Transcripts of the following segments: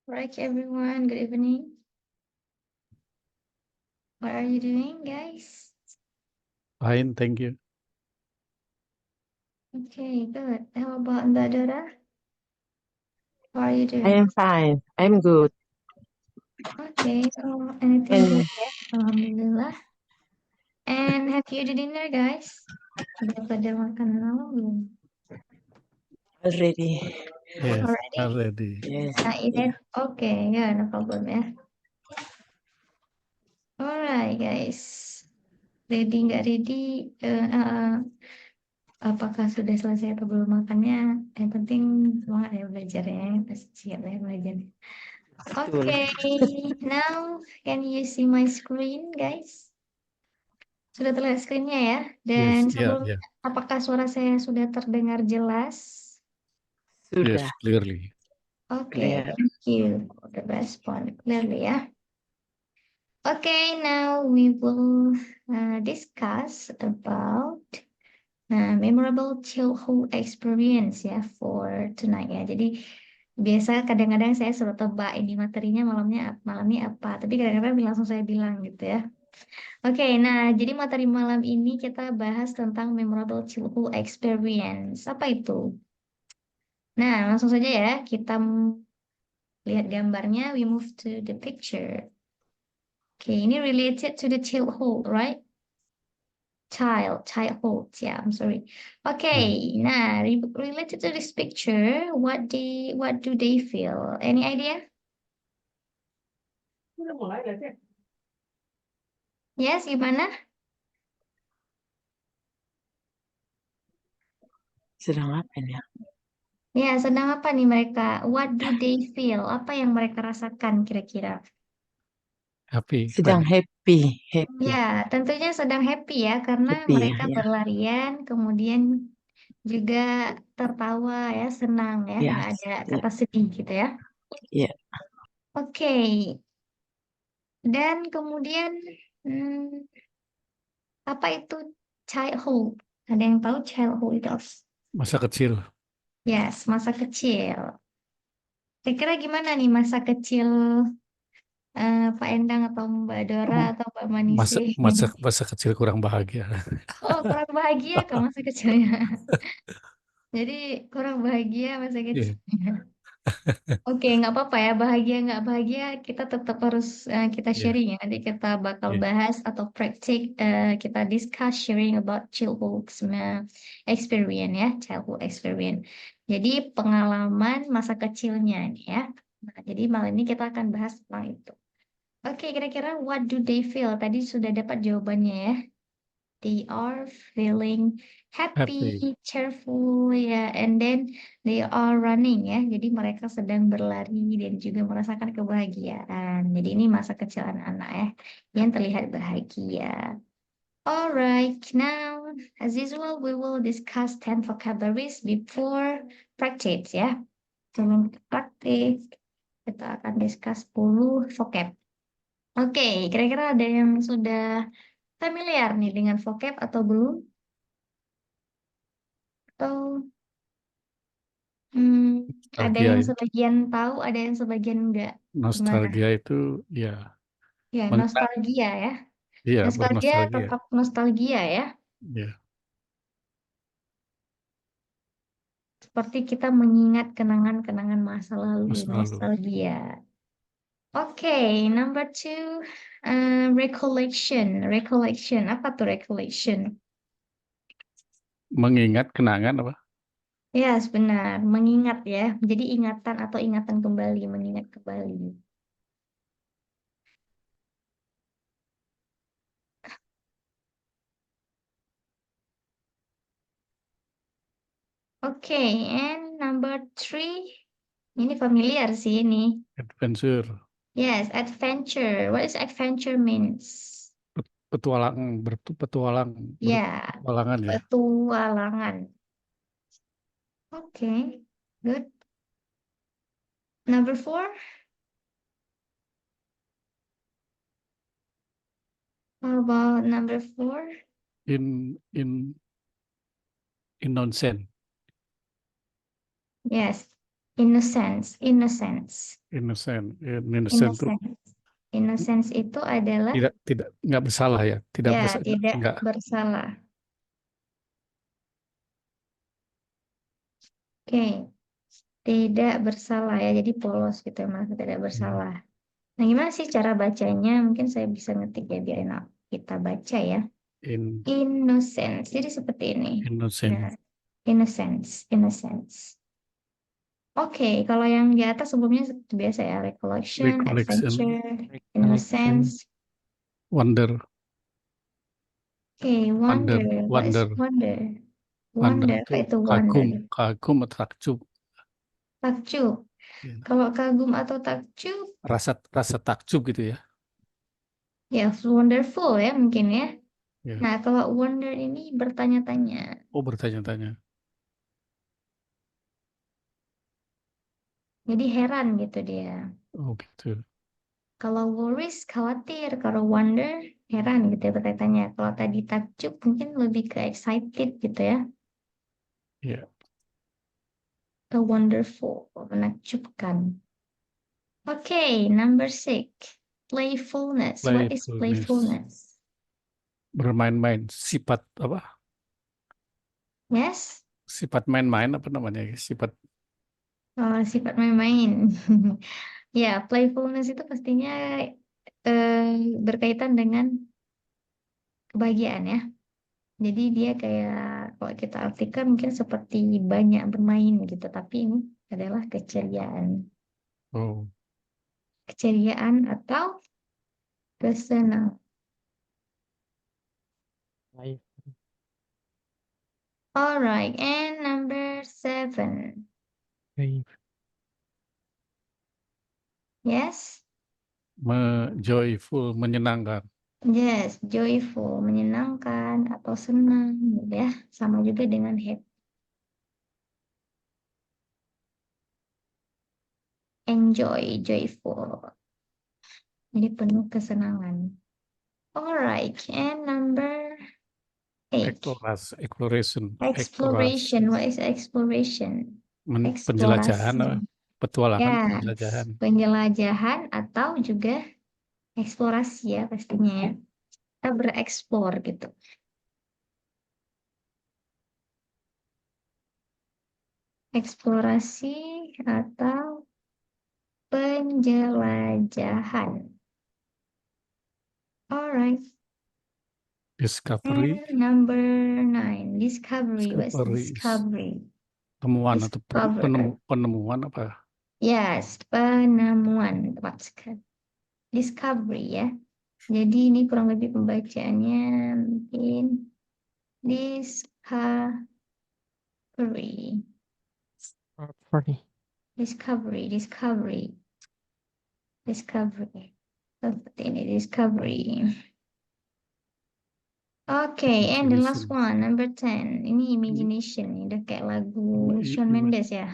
Right, everyone. Good evening. What are you doing, guys? Fine, thank you. Okay, good. How about Mbak Dora? How are you I doing? am fine. I'm good. Okay, anything And good, ya? Alhamdulillah. And have you eaten dinner, guys? Udah pada makan malam belum? already, Yes, Already? already. yes. Not eaten? Okay, yeah, no problem, ya. Alright, guys. Ready nggak ready? Apakah sudah selesai atau belum makannya? Yang penting semangat ya belajarnya. Pasti siap ya belajarnya. Betul. Okay, now can you see my screen, guys? Sudah terlihat screennya ya. Dan Yes, yeah, sebelumnya, yeah. apakah suara saya sudah terdengar jelas? Yes, Sudah. clearly. Okay, Clear. thank you for the response clearly ya. Okay, now we will discuss about memorable childhood experience ya for tonight ya. Jadi biasa kadang-kadang saya suruh tebak ini materinya malamnya apa, tapi kadang-kadang langsung saya bilang gitu ya. Oke, nah jadi materi malam ini kita bahas tentang memorable childhood experience. Apa itu? Nah, langsung saja ya, kita lihat gambarnya. We move to the picture. Oke, ini related to the childhood, right? Childhood, yeah, I'm sorry. Okay, nah, related to this picture, what do they feel? Any idea? Yes, gimana? Sedang apa ya? Ya, sedang apa nih mereka? What do they feel? Apa yang mereka rasakan kira-kira? Happy, Sedang fine. happy. Ya, tentunya sedang happy ya, karena Happy ya, mereka ya. berlarian, kemudian juga tertawa ya, senang ya, Yes, nggak ada ya, kata sedih gitu ya. ya. Oke, dan kemudian hmm, apa itu childhood? Ada yang tahu childhood itu apa? Masa kecil. Yes, masa kecil. Kira-kira gimana nih masa kecil Pak Endang atau Mbak Dora atau Mbak Manisi? Masa kecil kurang bahagia. Oh, kurang bahagia ke masa kecilnya. Jadi kurang bahagia masa Yeah. kecilnya. Oke, nggak apa-apa ya, bahagia nggak bahagia, kita tetap harus kita Yeah. sharing ya. Nanti kita bakal Yeah. bahas atau praktik, kita discuss sharing about childhood experience ya, childhood experience. Jadi pengalaman masa kecilnya nih ya. Nah, jadi malam ini kita akan bahas tentang itu. Oke, kira-kira what do they feel? Tadi sudah dapat jawabannya ya. They are feeling happy, Happy. cheerful ya, and then they are running ya. Jadi mereka sedang berlari dan juga merasakan kebahagiaan. Jadi ini masa kecil anak-anak ya yang terlihat bahagia. Alright, now as usual we will discuss 10 vocabularies before practice ya. Sebelum kita praktis, kita akan discuss 10 vocab. Oke, kira-kira ada yang sudah familiar nih dengan vocab atau belum? Atau ada Nostalgia, yang ya. sebagian tahu, ada yang sebagian enggak? Gimana? Nostalgia itu ya Ya, mengenang. nostalgia ya. Iya, Nostalgia bernostalgia. tetap nostalgia ya. Ya, Seperti kita mengingat kenangan-kenangan masa lalu, masa lalu. nostalgia. Oke, number two, recollection. Recollection, apa tuh recollection? Mengingat kenangan apa? Ya, benar. Mengingat ya. Jadi ingatan atau ingatan kembali, mengingat kembali. Oke, and number three. Ini familiar sih ini. Adventure. Yes, adventure. What is adventure means? Petualang, Ya, berpetualangan ya. petualangan. Oke, good. Number four. How about number four? In nonsense. Yes, Innocence, innocence, Innocent. Innocent tuh innocence. Innocence itu adalah nggak bersalah ya. Tidak ya bersalah. tidak Nggak. bersalah. Oke, tidak bersalah ya. Jadi polos gitu ya, merasa tidak bersalah. Nah, gimana sih cara bacanya? Mungkin saya bisa ngetik ya biar enak kita baca ya. Innocence. Jadi seperti ini. Innocent. Nah, innocence, innocence. Oke, kalau yang di atas sebelumnya seperti biasa ya, recollection, adventure, innocence. Wonder. Oke, Wonder. wonder. What is Wonder. wonder? Wonder Wonder, apa tuh itu kagum. wonder? Kagum atau takjub. Takjub. Ya. Kalau kagum atau takjub, Rasa takjub gitu ya. ya wonderful ya mungkin ya. Ya. Nah, kalau wonder ini bertanya-tanya. Oh, bertanya-tanya. Jadi heran gitu dia. Oh, gitu. Kalau worries, khawatir. Kalau wonder, heran gitu ya bertanya-tanya. Kalau tadi takjub mungkin lebih ke excited gitu ya. Ya. Ke wonderful, menakjubkan. Okay, number 6. Playfulness. What is playfulness? Bermain-main. Sifat apa? Yes? Sifat main-main apa namanya? Sifat Oh, sifat main-main. Ya, playfulness itu pastinya berkaitan dengan kebahagiaan ya. Jadi dia kayak kalau kita artikan mungkin seperti banyak bermain gitu, tapi ini adalah keceriaan. oh, Keceriaan atau kesenangan. Alright, and number 7. Yes? joyful, menyenangkan. Yes, joyful, menyenangkan atau senang gitu ya. Sama juga dengan happy. Enjoy, joyful. Jadi penuh kesenangan. Alright, and number 8. Exploration. Exploration. What is exploration? Penjelajahan, petualangan, Yes, penjelajahan. penjelajahan atau juga eksplorasi ya pastinya ya. Kita bereksplor gitu. Eksplorasi atau penjelajahan. Alright. Discovery. And number 9. Discovery. What's discovery? Temuan atau Discover. penemuan apa? Yes, penemuan. Tepat sekali. Discovery ya. Jadi ini kurang lebih pembacaannya mungkin discovery. Discovery. Seperti ini, discovery. Okay, and the last one, number 10. Ini imagination. Ini udah kayak lagu Shawn Mendes ya.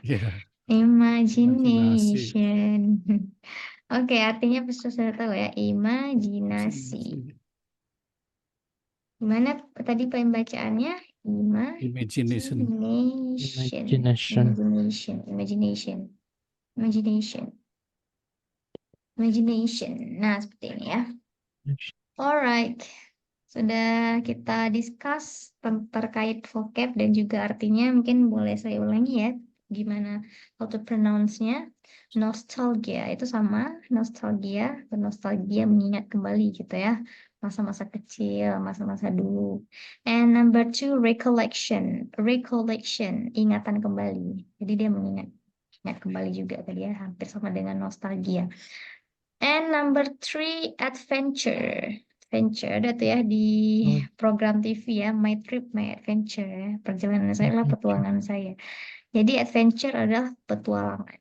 Yeah. Imagination. Oke, artinya pasti sudah tahu ya, imajinasi. Gimana tadi pembacaannya? Imagination. Imagination. Nah, seperti ini ya. Alright. Sudah kita discuss terkait vocab dan juga artinya. Mungkin boleh saya ulangi ya. Gimana how to pronounce-nya. Nostalgia itu sama. Nostalgia. Bernostalgia mengingat kembali gitu ya. Masa-masa kecil, masa-masa dulu. And number 2, recollection. Recollection, ingatan kembali. Jadi dia mengingat kembali juga tadi ya. Hampir sama dengan nostalgia. And number 3, adventure. Adventure, ada tuh ya di program TV ya, My Trip, My Adventure ya. Perjalanan saya lah, petualangan saya. Jadi adventure adalah petualangan.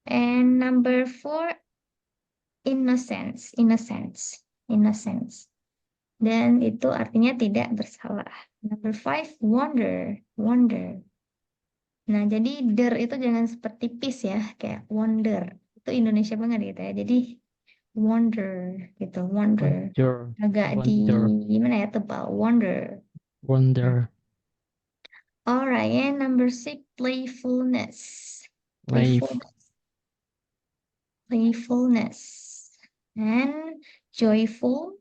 And number 4, innocence. Dan itu artinya tidak bersalah. Number 5, wonder. Nah, jadi der itu jangan seperti peace ya, kayak wonder. Itu Indonesia banget gitu ya. Jadi wonder gitu, wonder. Agak di gimana ya, tebal, wonder. Alright, and number 6, playfulness. Playfulness. And joyful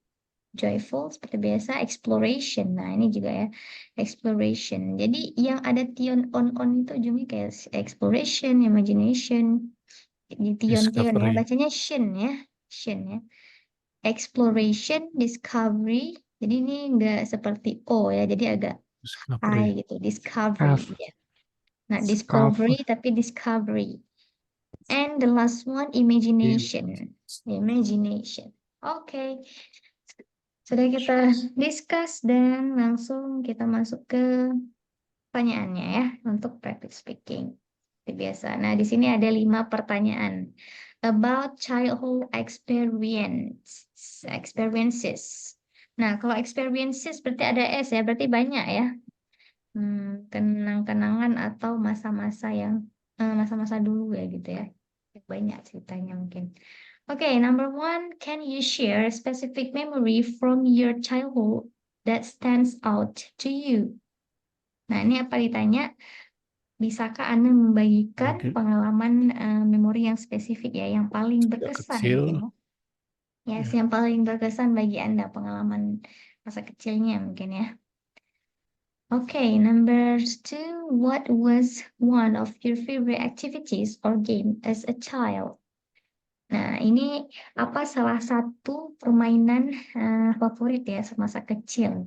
seperti biasa. Exploration. Nah, ini juga ya, exploration. Jadi yang ada tion on itu ujungnya kayak exploration, imagination. Di tion ya, Discovery. bacanya shin ya. Exploration, discovery. Jadi ini enggak seperti O ya, jadi agak Discovery. I gitu. Discovery ya. Nah, discovery tapi discovery. And the last one, imagination. Imagination. Oke. Sudah kita discuss dan langsung kita masuk ke pertanyaannya ya untuk practice speaking. Seperti biasa. Nah, di sini ada 5 pertanyaan about childhood experiences. Nah, kalau experiences berarti ada S ya, berarti banyak ya. Kenang-kenangan atau masa-masa masa-masa dulu ya gitu ya. Banyak ceritanya mungkin. Okay, number 1, can you share a specific memory from your childhood that stands out to you? Nah, ini apa ditanya? Bisakah Anda membagikan Oke. pengalaman memori yang spesifik ya, yang paling berkesan Kecil. mungkin ya? Yes, yang paling berkesan bagi Anda, pengalaman masa kecilnya mungkin ya. Okay, number 2, what was one of your favorite activities or game as a child? Nah, ini apa salah satu permainan favorit ya semasa kecil?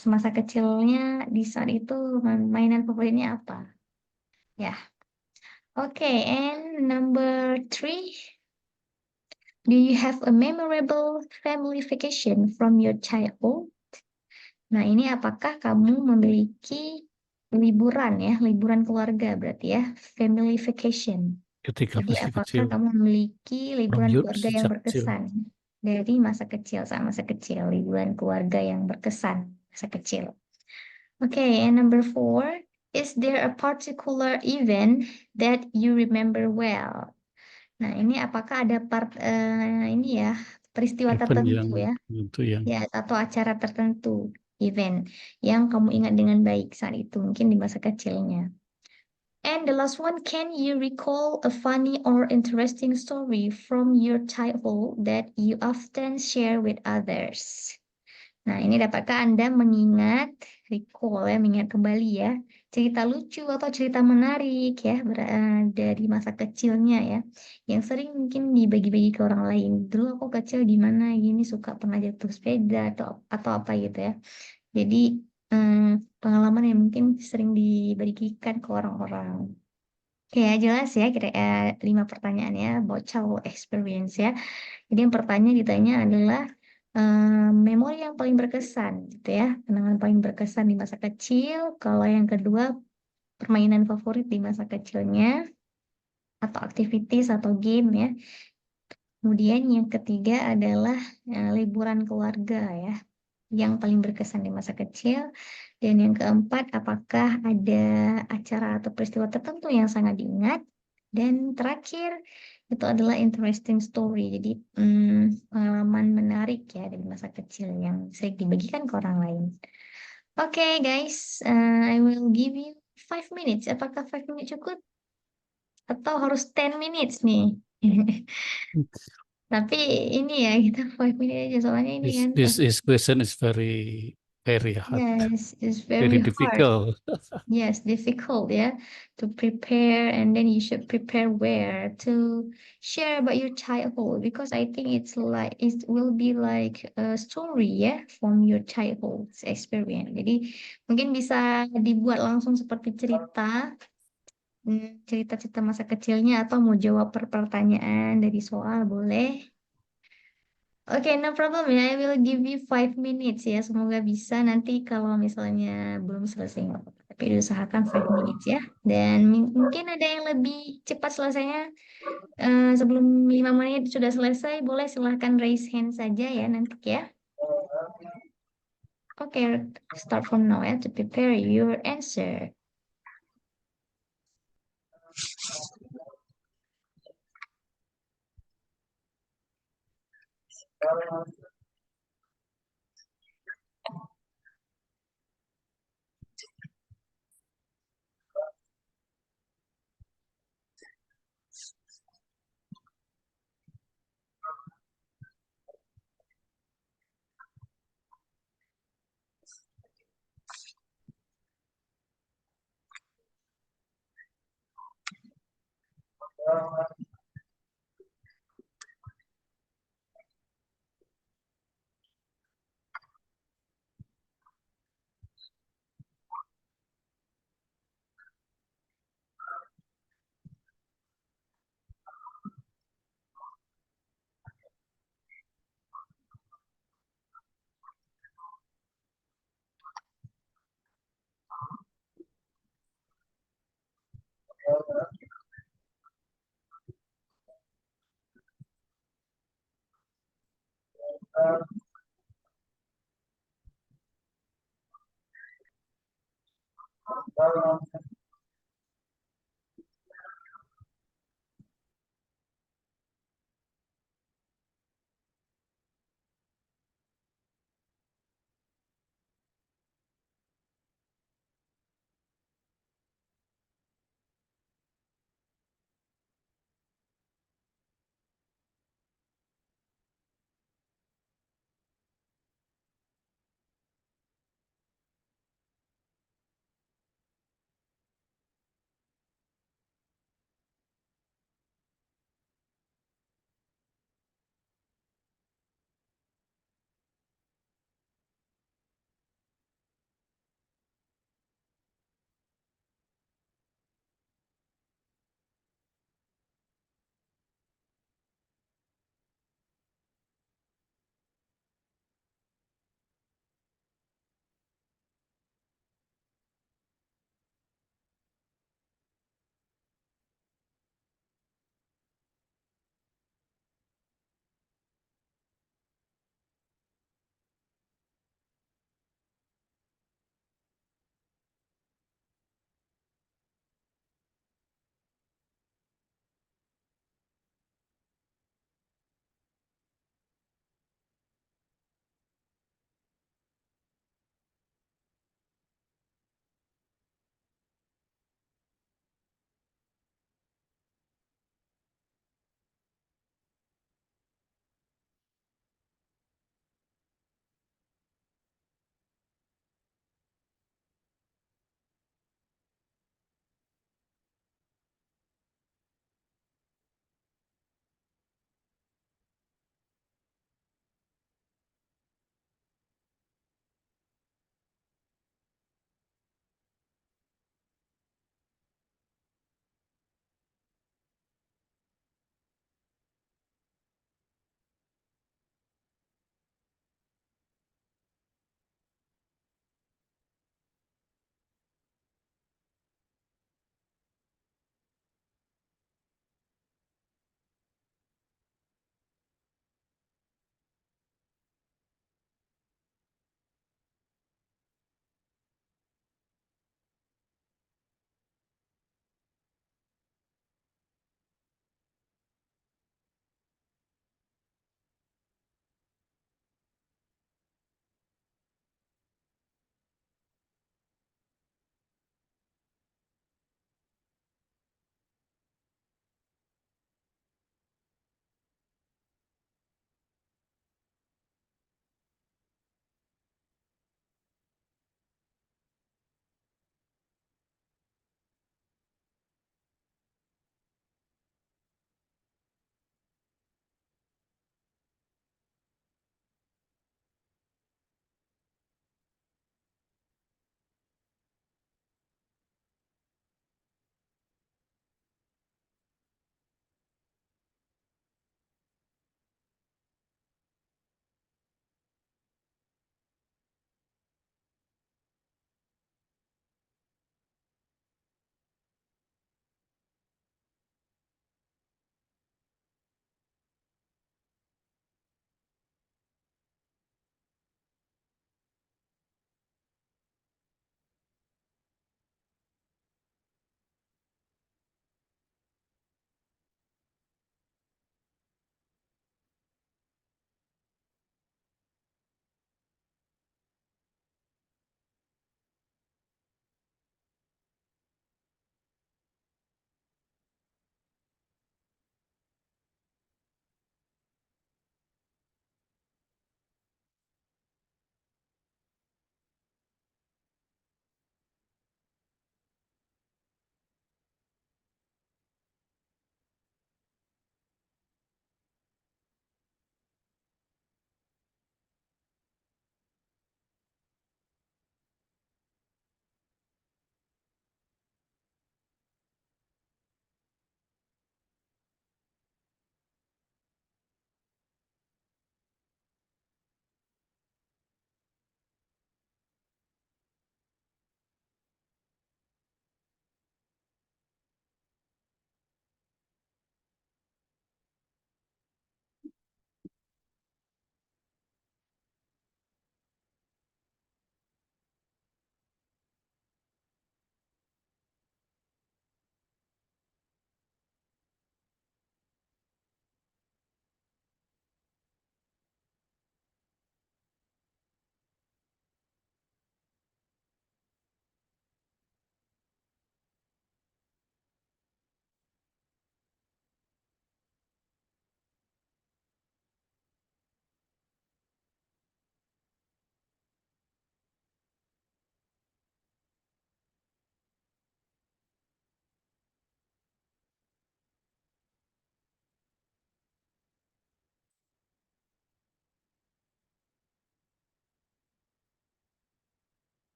Semasa kecilnya di saat itu mainan favoritnya apa? Ya. Okay, and number 3, do you have a memorable family vacation from your childhood? Nah, ini apakah kamu memiliki liburan keluarga berarti ya, family vacation. Ketika Jadi masih apakah kecil. kamu memiliki liburan keluarga yang Sejak kecil. berkesan dari masa kecil saat masa kecil, liburan keluarga yang berkesan masa kecil. Okay, and number 4, is there a particular event that you remember well? Nah, ini apakah ada ini ya, peristiwa Event yang tertentu ya? itu yang Ya, atau acara tertentu, event yang kamu ingat dengan baik saat itu, mungkin di masa kecilnya. And the last one, can you recall a funny or interesting story from your childhood that you often share with others? Nah, ini dapatkah Anda mengingat kembali ya, cerita lucu atau cerita menarik ya dari masa kecilnya ya, yang sering mungkin dibagi-bagi ke orang lain. Dulu aku kecil gimana, gini suka pernah jatuh sepeda atau apa gitu ya. Jadi pengalaman yang mungkin sering dibagikan ke orang-orang. Oke, jelas ya kira 5 pertanyaan ya about childhood experience ya. Jadi yang pertanyaan ditanya adalah memori yang paling berkesan gitu ya, kenangan paling berkesan di masa kecil. Kalau yang kedua, permainan favorit di masa kecilnya atau aktivitas atau game ya. Kemudian yang ketiga adalah liburan keluarga ya, yang paling berkesan di masa kecil. Dan yang keempat, apakah ada acara atau peristiwa tertentu yang sangat diingat? Dan terakhir, itu adalah interesting story. Jadi pengalaman menarik ya dari masa kecil yang sering dibagikan ke orang lain. Oke guys, I will give you 5 minutes. Apakah 5 minutes cukup? Atau harus 10 minutes nih? Tapi ini ya, kita 5 minutes aja soalnya ini kan. this question is very hard, Yes, it's very very hard. difficult. Yes, difficult, yeah, to prepare, and then you should prepare where to share about your childhood, because I think it will be like a story, yeah, from your childhood experience. Jadi mungkin bisa dibuat langsung seperti cerita masa kecilnya, atau mau jawab pertanyaan dari soal boleh. Oke, no problem ya. I will give you 5 minutes ya. Semoga bisa. Nanti kalau misalnya belum selesai, nggak apa-apa. Tapi diusahakan 5 minutes ya. Dan mungkin ada yang lebih cepat selesainya. Sebelum 5 menit sudah selesai, boleh silahkan raise hand saja ya nanti ya. Oke, start from now ya to prepare your answer.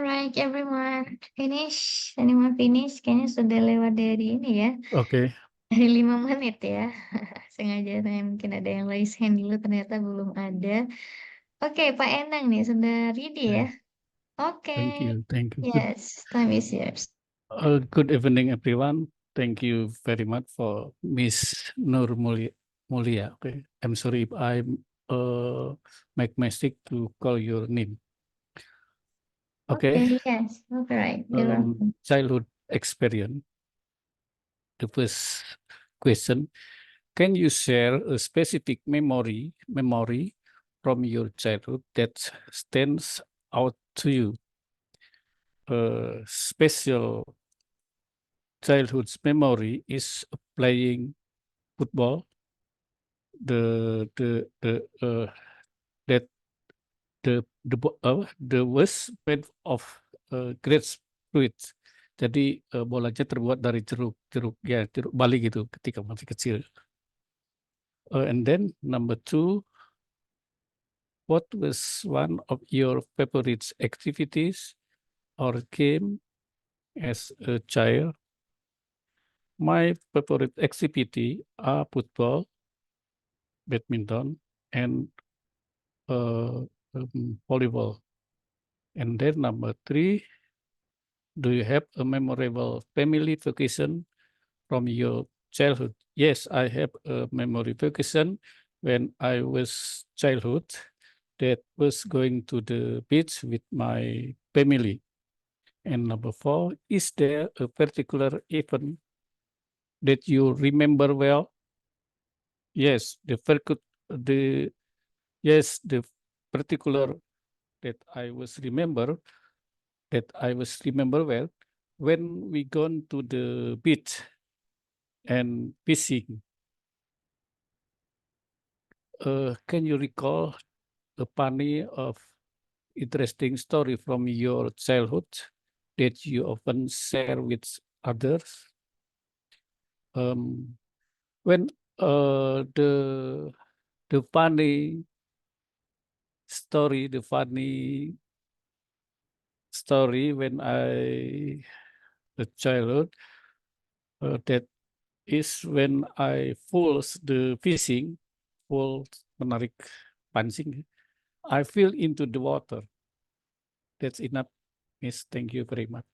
Alright, everyone. Finish? Anyone finish? Kayaknya sudah lewat dari ini ya. Okay. Dari 5 menit ya. Sengaja mungkin ada yang raise hand dulu, ternyata belum ada. Oke, Pak Endang nih sudah ready ya. Oke. Thank you. Thank you. Yes, time is yours. Good evening, everyone. Thank you very much for Miss Nur Mulia. Okay. I'm sorry if I make mistake to call your name. Okay. Yes. Okay, right. You're welcome. Childhood experience. The first question: can you share a specific memory from your childhood that stands out to you? A special childhood memory is playing football. The worst made of great fruit. Jadi bolanya terbuat dari jeruk bali gitu ketika masih kecil. And then number 2, what was one of your favorite activities or game as a child? My favorite activity are football, badminton, and volleyball. And then number 3, do you have a memorable family vacation from your childhood? Yes, I have a memory vacation when I was childhood that was going to the beach with my family. And number 4, is there a particular event that you remember well? Yes, the particular that I was remember well when we gone to the beach and fishing. Can you recall a funny of interesting story from your childhood that you often share with others? When the funny story when I a childhood, that is when I full the fishing, full menarik pancing, I fell into the water. That's enough, Miss. Thank you very much.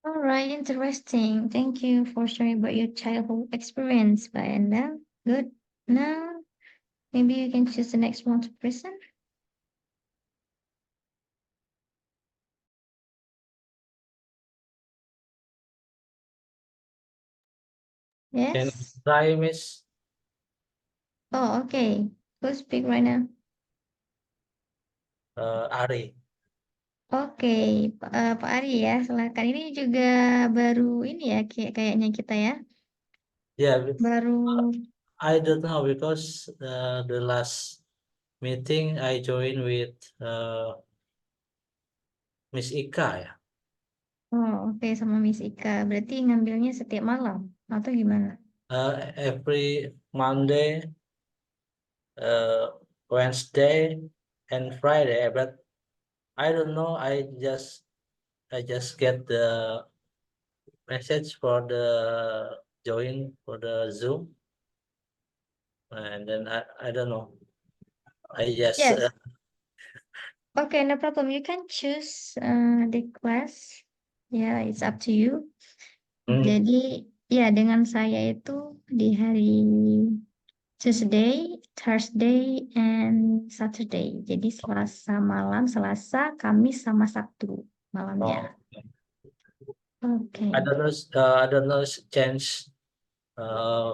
All right, interesting. Thank you for sharing about your childhood experience, Pak Endang. Good. Now, maybe you can choose the next one to present. Can Yes. try, Miss? Oh, okay. Who speak right now? Ari. Oke, Pak Ari ya, silakan. Ini juga baru ini ya, kayaknya kita ya. Yeah, Baru. I don't know because the last meeting I joined with Miss Ika ya. Oh, oke, sama Miss Ika. Berarti ngambilnya setiap malam atau gimana? Every Monday, Wednesday, and Friday. But I don't know. I just get the message for the join for the Zoom, and then I don't know. I just Yes. Okay, no problem. You can choose the class. Yeah, it's up to you. Jadi, ya dengan saya itu di hari Tuesday, Thursday, and Saturday. Jadi Selasa malam, Selasa, Kamis, sama Sabtu malamnya. Oke. I don't know change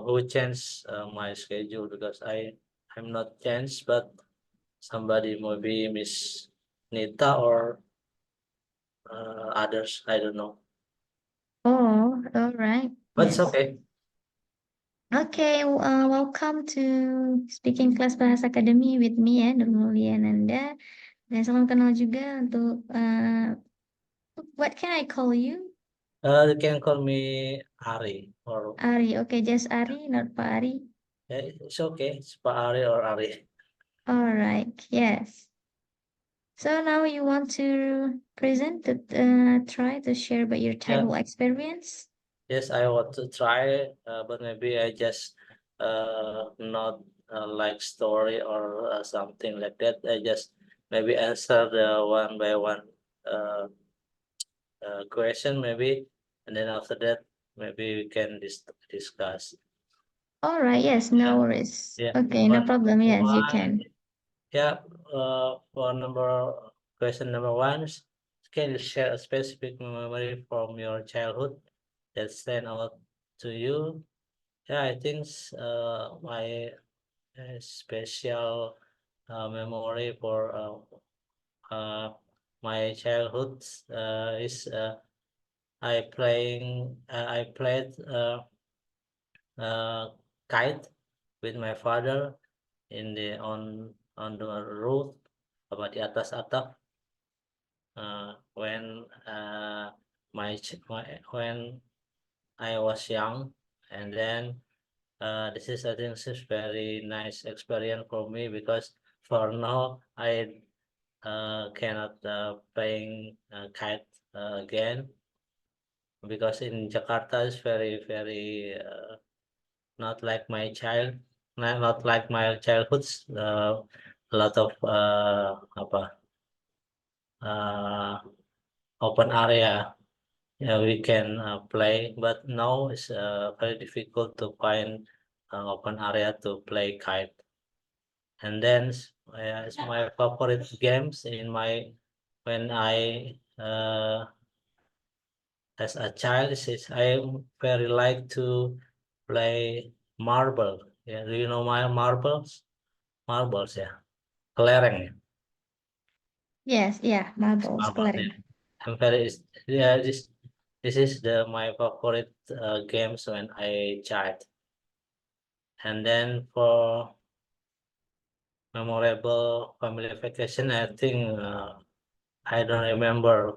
who changed my schedule because I'm not changed, but somebody maybe Miss Nita or others. I don't know, Oh, all right. but it's Yes. okay. Okay, welcome to Speaking Class Bahasa Academy with me ya, Nur Mulyananda. Dan salam kenal juga untuk what can I call you? You can call me Ari or Ari. Okay, just Ari, not Pak Ari. it's okay. It's Pak Ari or Ari. All right. Yes. So now you want to try to share about your childhood experience? Yes, I want to try, but maybe I just not like story or something like that. I just maybe answer the one by one question maybe, and then after that maybe we can discuss. All right. Yes. No Yeah. worries. Yeah. Okay. No problem. Yes, you One, can. Yeah. For question number one, can you share a specific memory from your childhood that stand out to you? Yeah, I think my special memory for my childhood is I played kite with my father in the on the roof apa di atas atap when when I was young, and then this is I think is very nice experience for me because for now I cannot playing kite again because in Jakarta is very not like my not like my childhoods, a lot of uh, open area. Yeah, we can play, but now it's very difficult to find open area to play kite. And then it's my favorite games in my when I as a child is I very like to play marble. Yeah, do you know my marbles? Marbles, yeah. Kelereng, ya. Yes. Yeah. Marbles. Marbles, yeah. Kelereng. I'm very yeah. This is my favorite games when I child. And then for memorable family vacation, I think I don't remember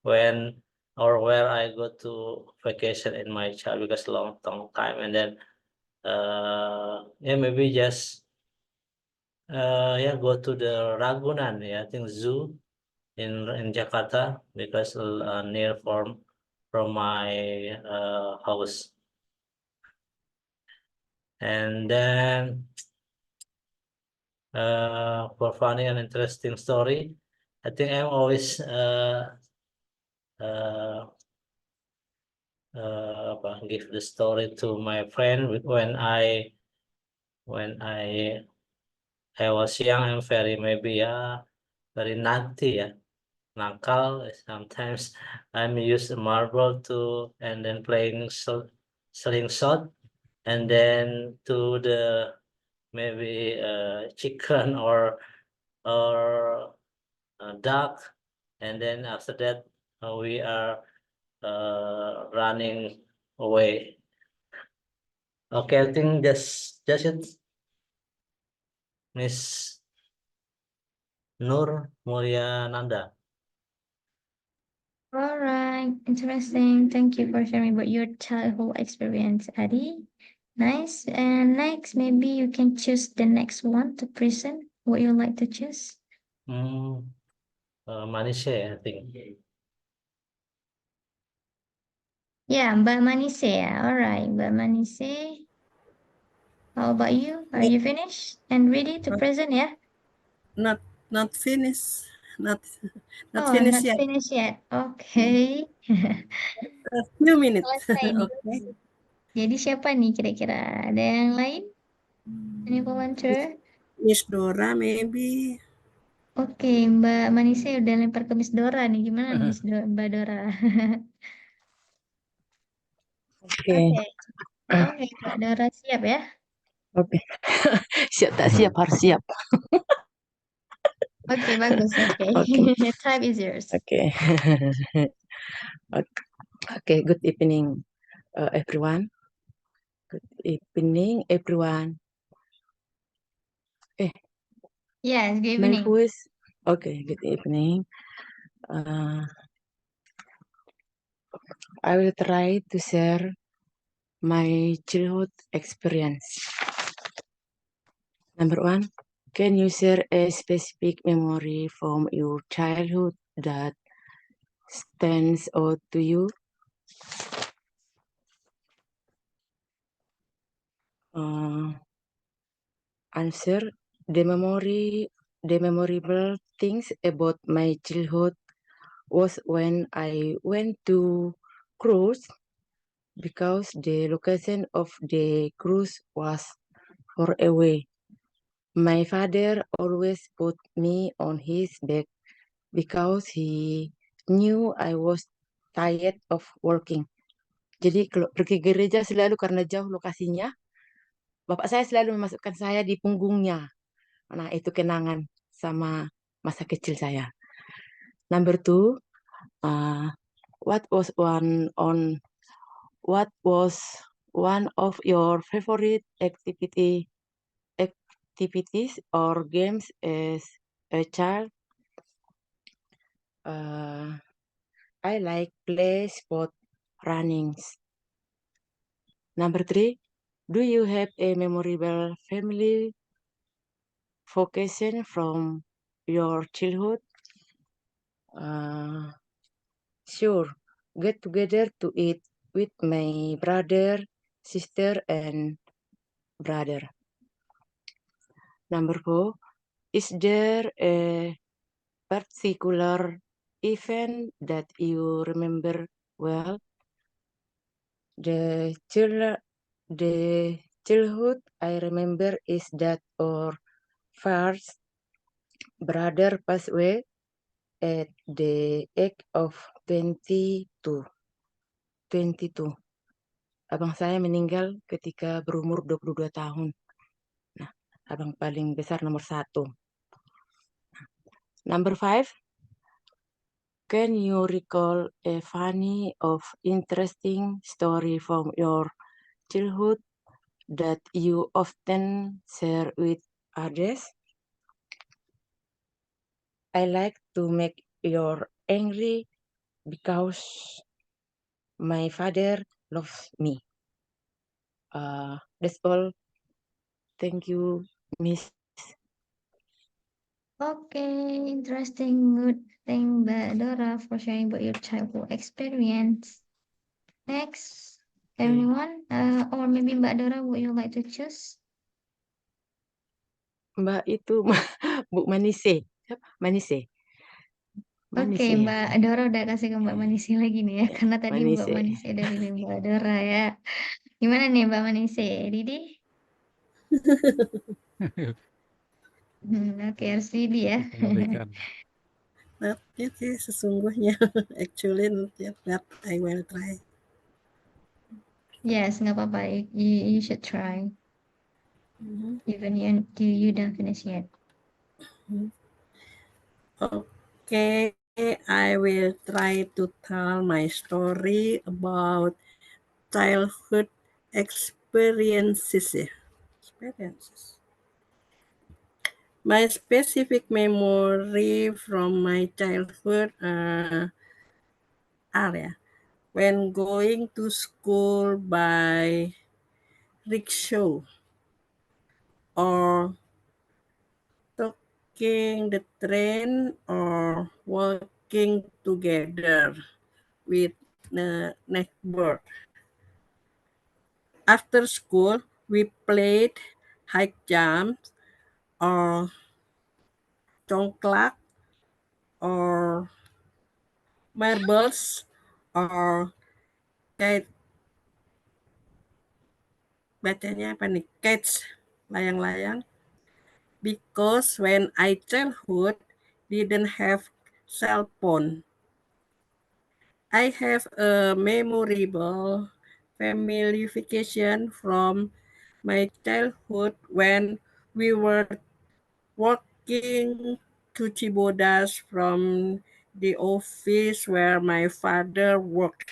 when or where I go to vacation in my child because long time. And then yeah, maybe just yeah, go to the Ragunan. Yeah, I think zoo in Jakarta because near from my house. And then for funny and interesting story, I think I'm always uh, give the story to my friend when I was young. I'm very maybe very naughty, nakal. Sometimes I'm use a marble to and then playing slingshot and then to the maybe chicken or duck, and then after that we are running away. Okay, I think just it, Miss Nur Mulyananda. All right. Interesting. Thank you for sharing about your childhood experience, Adi. Nice. And next, maybe you can choose the next one to present. What you like to choose? Manisha, I think. Yeah, Mbak Manise. All right, Mbak Manise. How about you? Are you finished and ready to present? Yeah. Not finished. Not Oh, finished not yet. finished yet. Okay. A few minutes. Selesai nih. Okay. Jadi siapa nih kira-kira? Ada yang lain? Any volunteer? Miss Dora maybe. Oke, Mbak Manise udah lempar ke Miss Dora nih. Gimana nih Mbak Dora? Oke. Oke, Mbak Dora siap ya? Oke. Siap tak siap harus siap. Oke, bagus. Oke. Oke. Time is yours. Oke. Okay, good evening, everyone. Good evening, everyone. Yes, good My evening. voice. Okay, good evening. I will try to share my childhood experience. Number one, Can you share a specific memory from your childhood that stands out to you? Answer: the memorable things about my childhood was when I went to cruise because the location of the cruise was far away. My father always put me on his back because he knew I was tired of working. Jadi kalau pergi gereja selalu karena jauh lokasinya, bapak saya selalu memasukkan saya di punggungnya. Nah, itu kenangan sama masa kecil saya. Number 2, what was one of your favorite activities or games as a child? I like play sport runnings. Number 3, do you have a memorable family vacation from your childhood? Sure, get together to eat with my brother, sister, and brother. Number 4, is there a particular event that you remember well? The childhood I remember is that our first brother passed away at the age of 22. Abang saya meninggal ketika berumur 22 tahun. Nah, abang paling besar nomor 1. Number 5, can you recall a funny or interesting story from your childhood that you often share with others? I like to make you angry because my father loves me. That's all. Thank you, Miss. Okay, interesting. Good thing, Mbak Dora, for sharing about your childhood experience. Next, anyone? Or maybe Mbak Dora, would you like to choose? Mbak itu Bu Manise. Siapa? Manise. Oke, ya? Mbak Dora udah kasih ke Mbak Manise lagi nih ya, karena tadi Mbak Manise. Manise udah pilih Mbak Dora ya. Gimana nih Mbak Manise? Didi? Oke, harus Didi ya. Kembalikan. Not yet sih sesungguhnya. Actually not yet, but I will try. Yes, nggak apa-apa. You should try. Even you don't finish yet. Okay, I will try to tell my story about childhood experiences. My specific memory from my childhood are when going to school by rickshaw or taking the train or walking together with the neighbor. After school, we played high jump or congklak or marbles or kite. Bacanya apa nih? Kites, layang-layang. Because when I childhood didn't have cell phone. I have a memorable family vacation from my childhood when we were walking to Cibodas from the office where my father worked,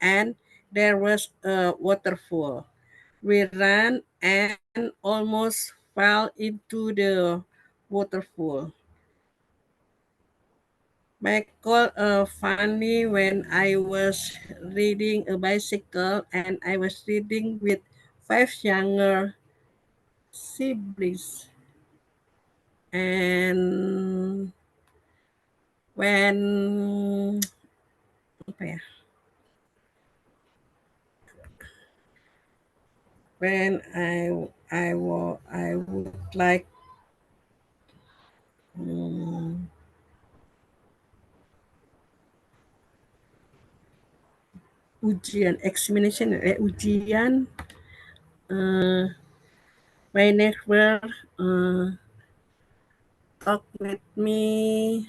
and there was a waterfall. We ran and almost fell into the waterfall. Michael funny when I was riding a bicycle and I was riding with 5 younger siblings. And when apa ya? When I would like ujian my neighbor talk with me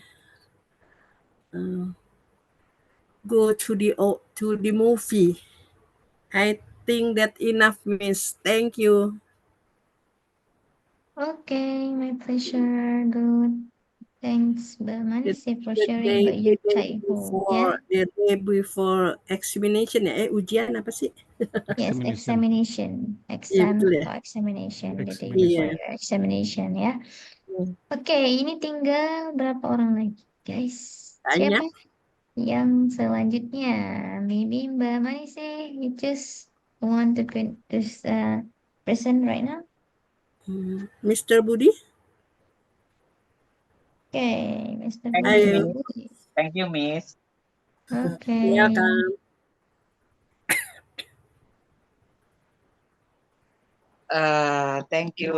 go to the movie. I think that enough, Miss. Thank you. Okay, my pleasure. Good. Thanks, Mbak Manisi, for The sharing day, about the your day childhood. before, the day before examination ya. Ujian apa sih? Yes, Examination. Iya betul ya. examination. The day Examination. before Iya. your examination ya. Hmm. Oke, ini tinggal berapa orang lagi, guys? Banyak. Siapa yang selanjutnya? Maybe Mbak Manisi, you just want to present right now? Mr. Budi? Okay, Mr. Thank Budi. you, Thank you, Miss. Okay. welcome. Thank you.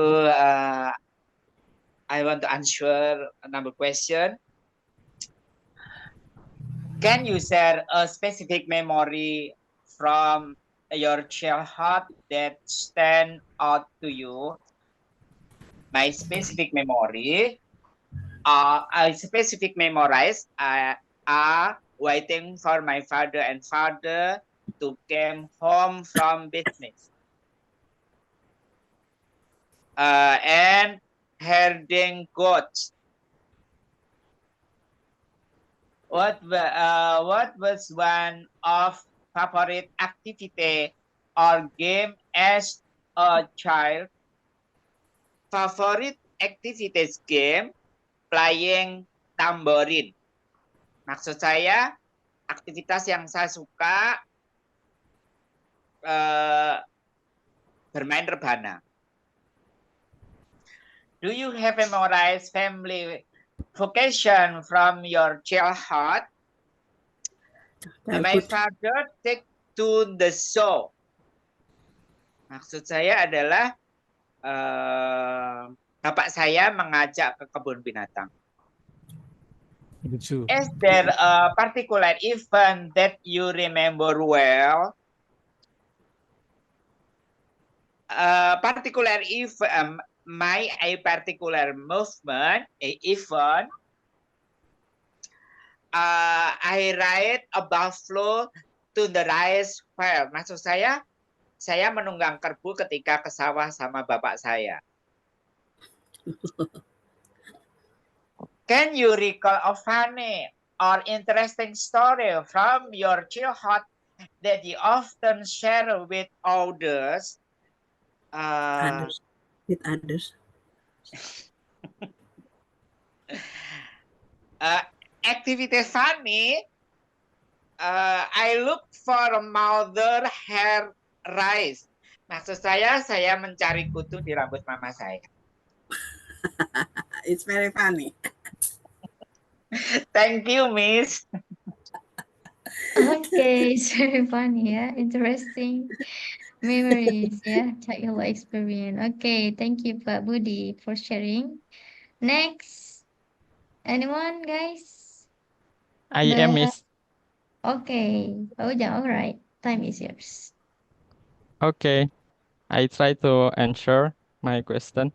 I want to answer another question. Can you share a specific memory from your childhood that stand out to you? My specific memory, I specific memorize are waiting for my father and father to come home from business. And herding goats. What was one of favorite activity or game as a child? Favorite activities game playing tamborin. Maksud saya aktivitas yang saya suka bermain rebana. Do you have memorized family vacation from your childhood? My father take to the zoo. Maksud saya adalah bapak saya mengajak ke kebun binatang. Lucu. Is there a particular event that you remember well? Particular event, a particular movement, a event. I ride a buffalo to the rice field. Maksud saya menunggang kerbau ketika ke sawah sama bapak saya. Can you recall a funny or interesting story from your childhood that you often share with others? With others. Activity funny. I look for mother hair rice. Maksud saya mencari kutu di rambut mama saya. It's very funny. Thank you, Miss. Okay, it's very funny, yeah. Interesting memories, yeah. Childhood experience. Okay, thank you, Pak Budi, for sharing. Next, anyone, guys? I am Miss. Okay, Ujang, all right. Time is yours. Okay, I try to answer my question.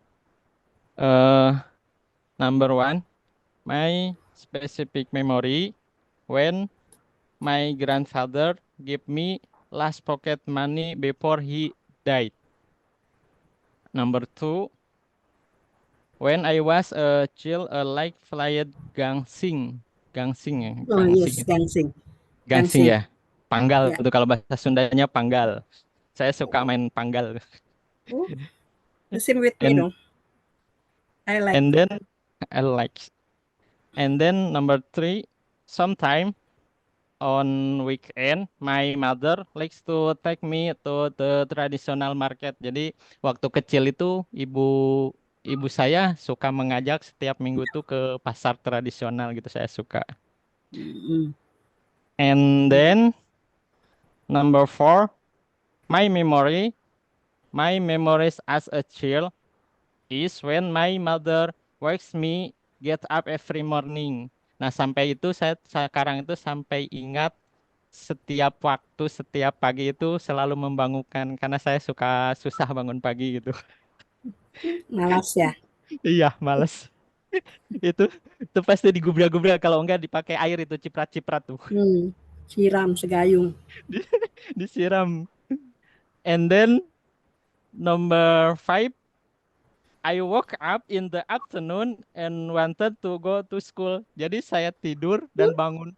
Number one, my specific memory when my grandfather gave me last pocket money before he died. Number two, when I was a child, like flyed gangsing. Gangsing ya? Oh yes, gangsing. Gangsing ya. Panggal Ya. itu kalau bahasa Sundanya panggal. Saya suka main panggal. Oh, the same with me dong. I like. And then I like. And then number three, sometime on weekend, my mother likes to take me to the traditional market. Jadi waktu kecil itu ibu saya suka mengajak setiap minggu tuh ke pasar tradisional gitu, saya suka. Mm-mm. And then number 4, my memories as a child is when my mother wakes me get up every morning. Nah, sampai itu saya sekarang itu sampai ingat setiap waktu, setiap pagi itu selalu membangunkan karena saya suka susah bangun pagi gitu. Malas ya. Iya, males. itu pasti digubrak-gubrak, kalau enggak dipakai air itu ciprat-ciprat tuh. Siram segayung. Disiram. And then number 5, I woke up in the afternoon and wanted to go to school. Jadi saya tidur dan bangun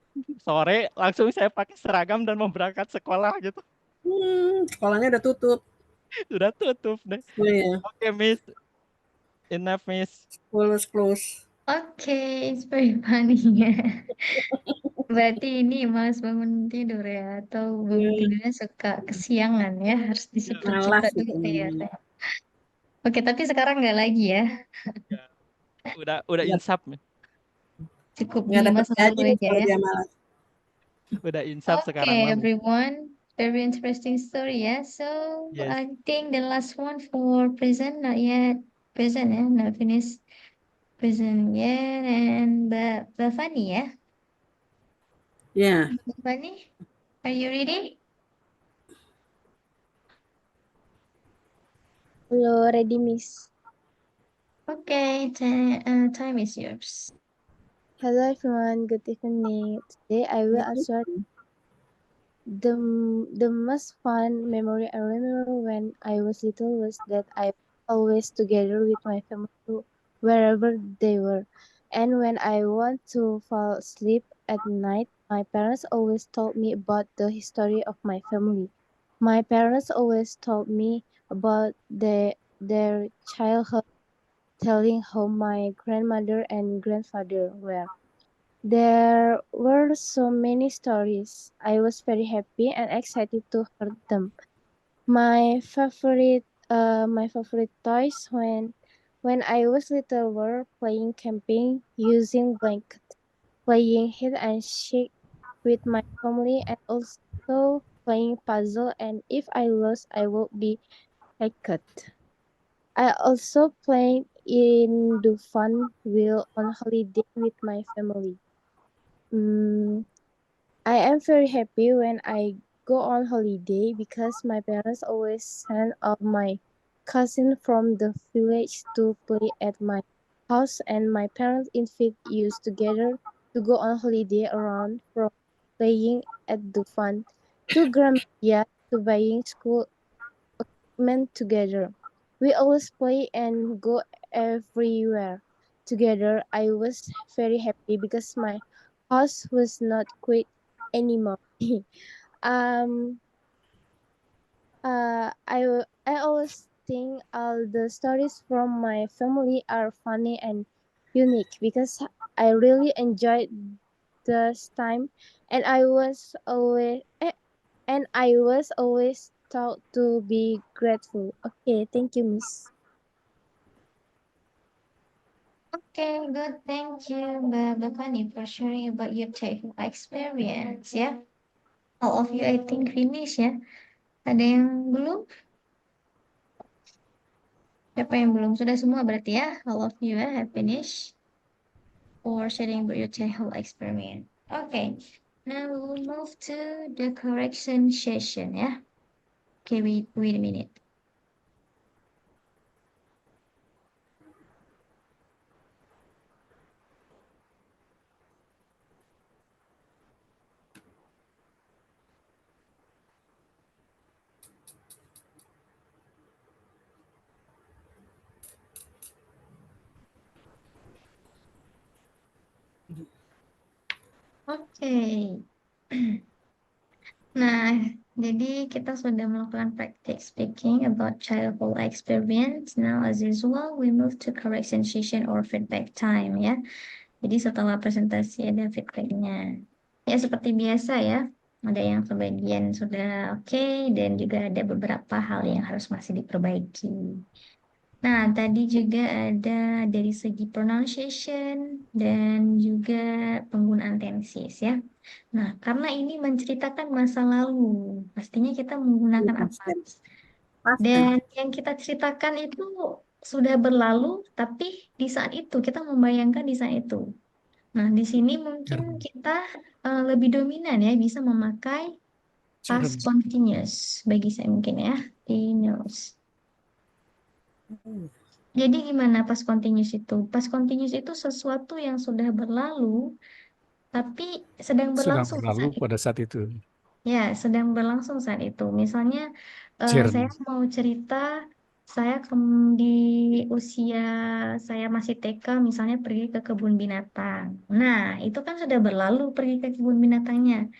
sore, langsung saya pakai seragam dan mau berangkat sekolah gitu. Sekolahnya udah tutup. Sudah tutup deh. Oh, iya. Oke, Miss. Enough, Miss. School is closed. Okay, it's very funny ya. Berarti ini malas bangun tidur ya, atau bangun tidurnya suka kesiangan ya, harus Malas diciprat-ciprat itu. dulu ya. Oke, tapi sekarang nggak lagi ya, Udah insaf, Miss. cukup Nggak di dapat masa gaji lalu aja kalau ya. dia malas. Udah insaf sekarang Okay, mah, Miss. everyone, very interesting story ya. So Yes. I think the last one for present, not yet present ya, not finished present yet, and Mbak Fani ya. Yeah. Mbak Fani, are you ready? Hello, ready, Miss. Okay, time is yours. Hello, everyone. Good evening. Today, I will answer the most fun memory I remember when I was little was that I always together with my family wherever they were. And when I want to fall asleep at night, my parents always told me about the history of my family. My parents always told me about their childhood, telling how my grandmother and grandfather were. There were so many stories. I was very happy and excited to hear them. My favorite toys when I was little were playing camping, using blanket, playing hide and seek with my family, and also playing puzzle. And if I lost, I would be hacked. I also played in the fun wheel on holiday with my family. I am very happy when I go on holiday because my parents always send all my cousins from the village to play at my house, and my parents invite us together to go on holiday around from playing at the fun to Grandia to buying school equipment together. We always play and go everywhere together. I was very happy because my house was not quiet anymore. um I always think all the stories from my family are funny and unique because I really enjoyed this time, and I was always taught to be grateful. Okay, thank you, Miss. Okay, good. Thank you, Mbak Fani, for sharing about your childhood experience ya. All of you, I think, finish ya. Ada yang belum? Siapa yang belum? Sudah semua berarti ya. All of you have finished for sharing about your childhood experience. Okay, now we'll move to the correction session ya. Okay, wait a minute. Oke. Nah, jadi kita sudah melakukan practice speaking about childhood experience. Now, as usual, we move to correction session or feedback time ya. Jadi setelah presentasi ada feedbacknya. Ya seperti biasa ya. Ada yang sebagian sudah oke, dan juga ada beberapa hal yang harus masih diperbaiki. Nah, tadi juga ada dari segi pronunciation dan juga penggunaan tenses ya. Nah, karena ini menceritakan masa lalu, pastinya kita menggunakan apa? Past tense. Dan yang kita ceritakan itu sudah berlalu, tapi di saat itu kita membayangkan di saat itu. Nah, di sini mungkin kita lebih dominan ya, bisa memakai past Gerund. continuous bagi saya mungkin ya, continuous. Jadi gimana past continuous itu? Past continuous itu sesuatu yang sudah berlalu, tapi sedang Sedang berlangsung berlalu saat itu. pada saat itu. Ya, sedang berlangsung saat itu. Misalnya, saya Gerund. mau cerita, saya di usia saya masih TK, misalnya pergi ke kebun binatang. Nah, itu kan sudah berlalu pergi ke kebun binatangnya.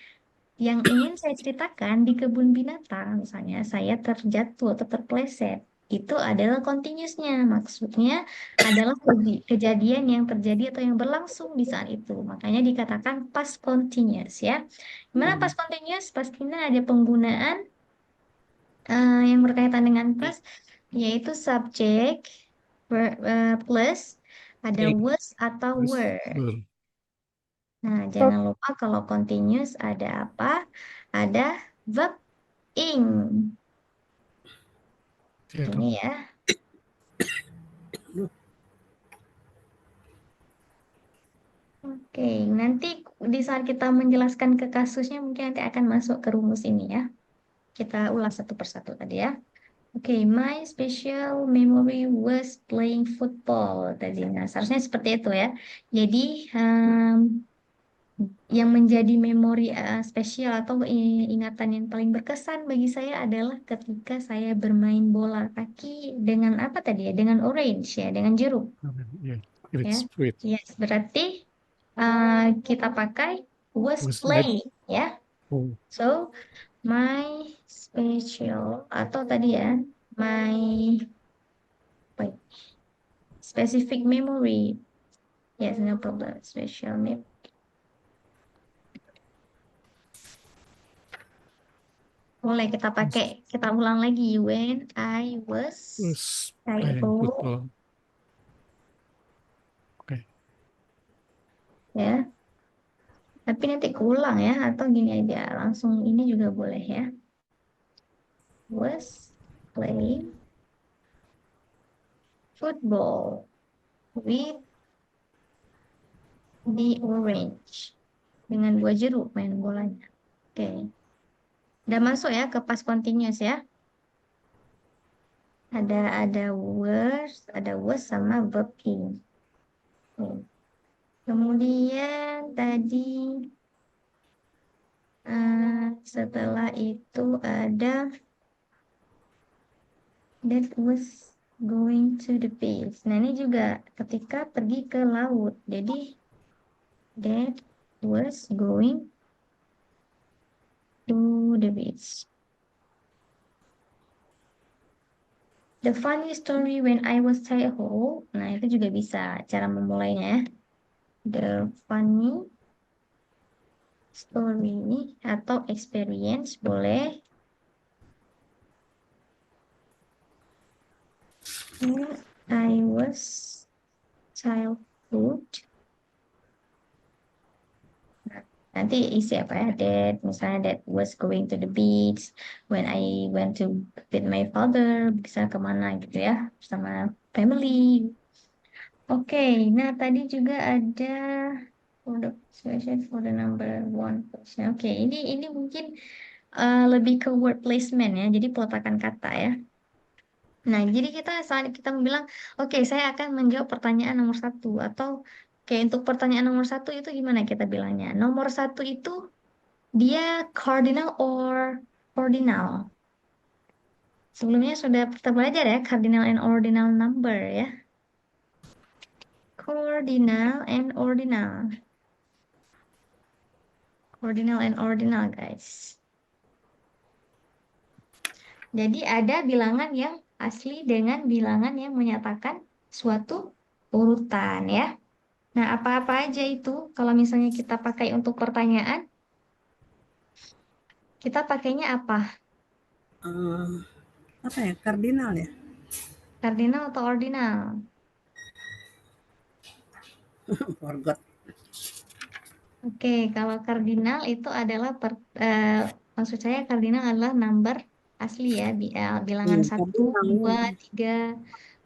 Yang ingin saya ceritakan di kebun binatang, misalnya saya terjatuh atau terpleset, itu adalah continuousnya. Maksudnya adalah kejadian yang terjadi atau yang berlangsung di saat itu. Makanya dikatakan past continuous ya. Gimana past continuous? Pastinya ada penggunaan yang berkaitan dengan past, yaitu subject plus ada was atau were. Were. Nah, jangan lupa kalau continuous ada apa? Ada verb ing. Ini ya. Oke, nanti di saat kita menjelaskan ke kasusnya mungkin nanti akan masuk ke rumus ini ya. Kita ulas satu persatu tadi ya. Oke, my special memory was playing football tadi. Nah, seharusnya seperti itu ya. Jadi, yang menjadi memori spesial atau ingatan yang paling berkesan bagi saya adalah ketika saya bermain bola kaki dengan apa tadi ya? Dengan orange ya, dengan jeruk Yeah. ya. It's sweet. Yes, berarti kita pakai was Was playing ya. Oh, So, my special atau tadi ya, my wait, specific memory. Yes, no problem. Special memory. Boleh kita pakai, kita ulang lagi. When I was playing childhood, football. Oke. ya. Tapi nanti keulang ya, atau gini aja, langsung ini juga boleh ya. Was playing football with the orange. Dengan buah jeruk main bolanya. Oke. Udah masuk ya ke past continuous ya. Ada was sama verb ing. Oke. Kemudian tadi setelah itu ada that was going to the beach. Nah, ini juga ketika pergi ke laut. Jadi that was going to the beach. The funny story when I was childhood. Nah, itu juga bisa cara memulainya ya. The funny story atau experience boleh. When I was childhood. Nanti isi apa ya? That misalnya that was going to the beach when I went to with my father, bisa kemana gitu ya, bersama family. Oke, nah tadi juga ada for the situation for the number one question. Oke, ini mungkin lebih ke word placement ya, jadi peletakan kata ya. Nah, jadi kita saat kita bilang, oke, saya akan menjawab pertanyaan nomor satu atau oke untuk pertanyaan nomor satu itu gimana kita bilangnya? Nomor satu itu dia cardinal or ordinal. Sebelumnya sudah kita belajar ya cardinal and ordinal number ya. Cardinal and ordinal. Cardinal and ordinal guys. Jadi ada bilangan yang asli dengan bilangan yang menyatakan suatu urutan ya. Nah, apa-apa aja itu kalau misalnya kita pakai untuk pertanyaan, kita pakainya apa? Apa ya? Kardinal ya? Kardinal atau ordinal? Forgot. Oke, kalau kardinal itu adalah maksud saya kardinal adalah number asli ya, bilangan 1, Cardinal. 2, 3.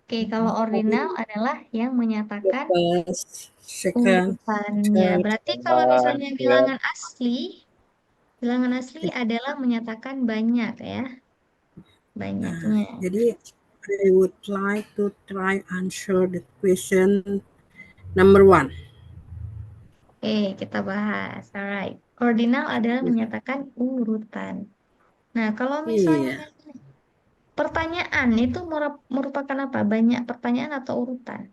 Oke, kalau ordinal adalah yang menyatakan First, second, urutannya. third. Berarti kalau misalnya Yeah. bilangan asli adalah menyatakan banyak ya, banyaknya. Jadi I would like to try answer the question number 1. Oke, kita bahas. Alright. Ordinal adalah menyatakan urutan. Nah, kalau misalnya pertanyaan itu merupakan apa? Banyak pertanyaan atau urutan?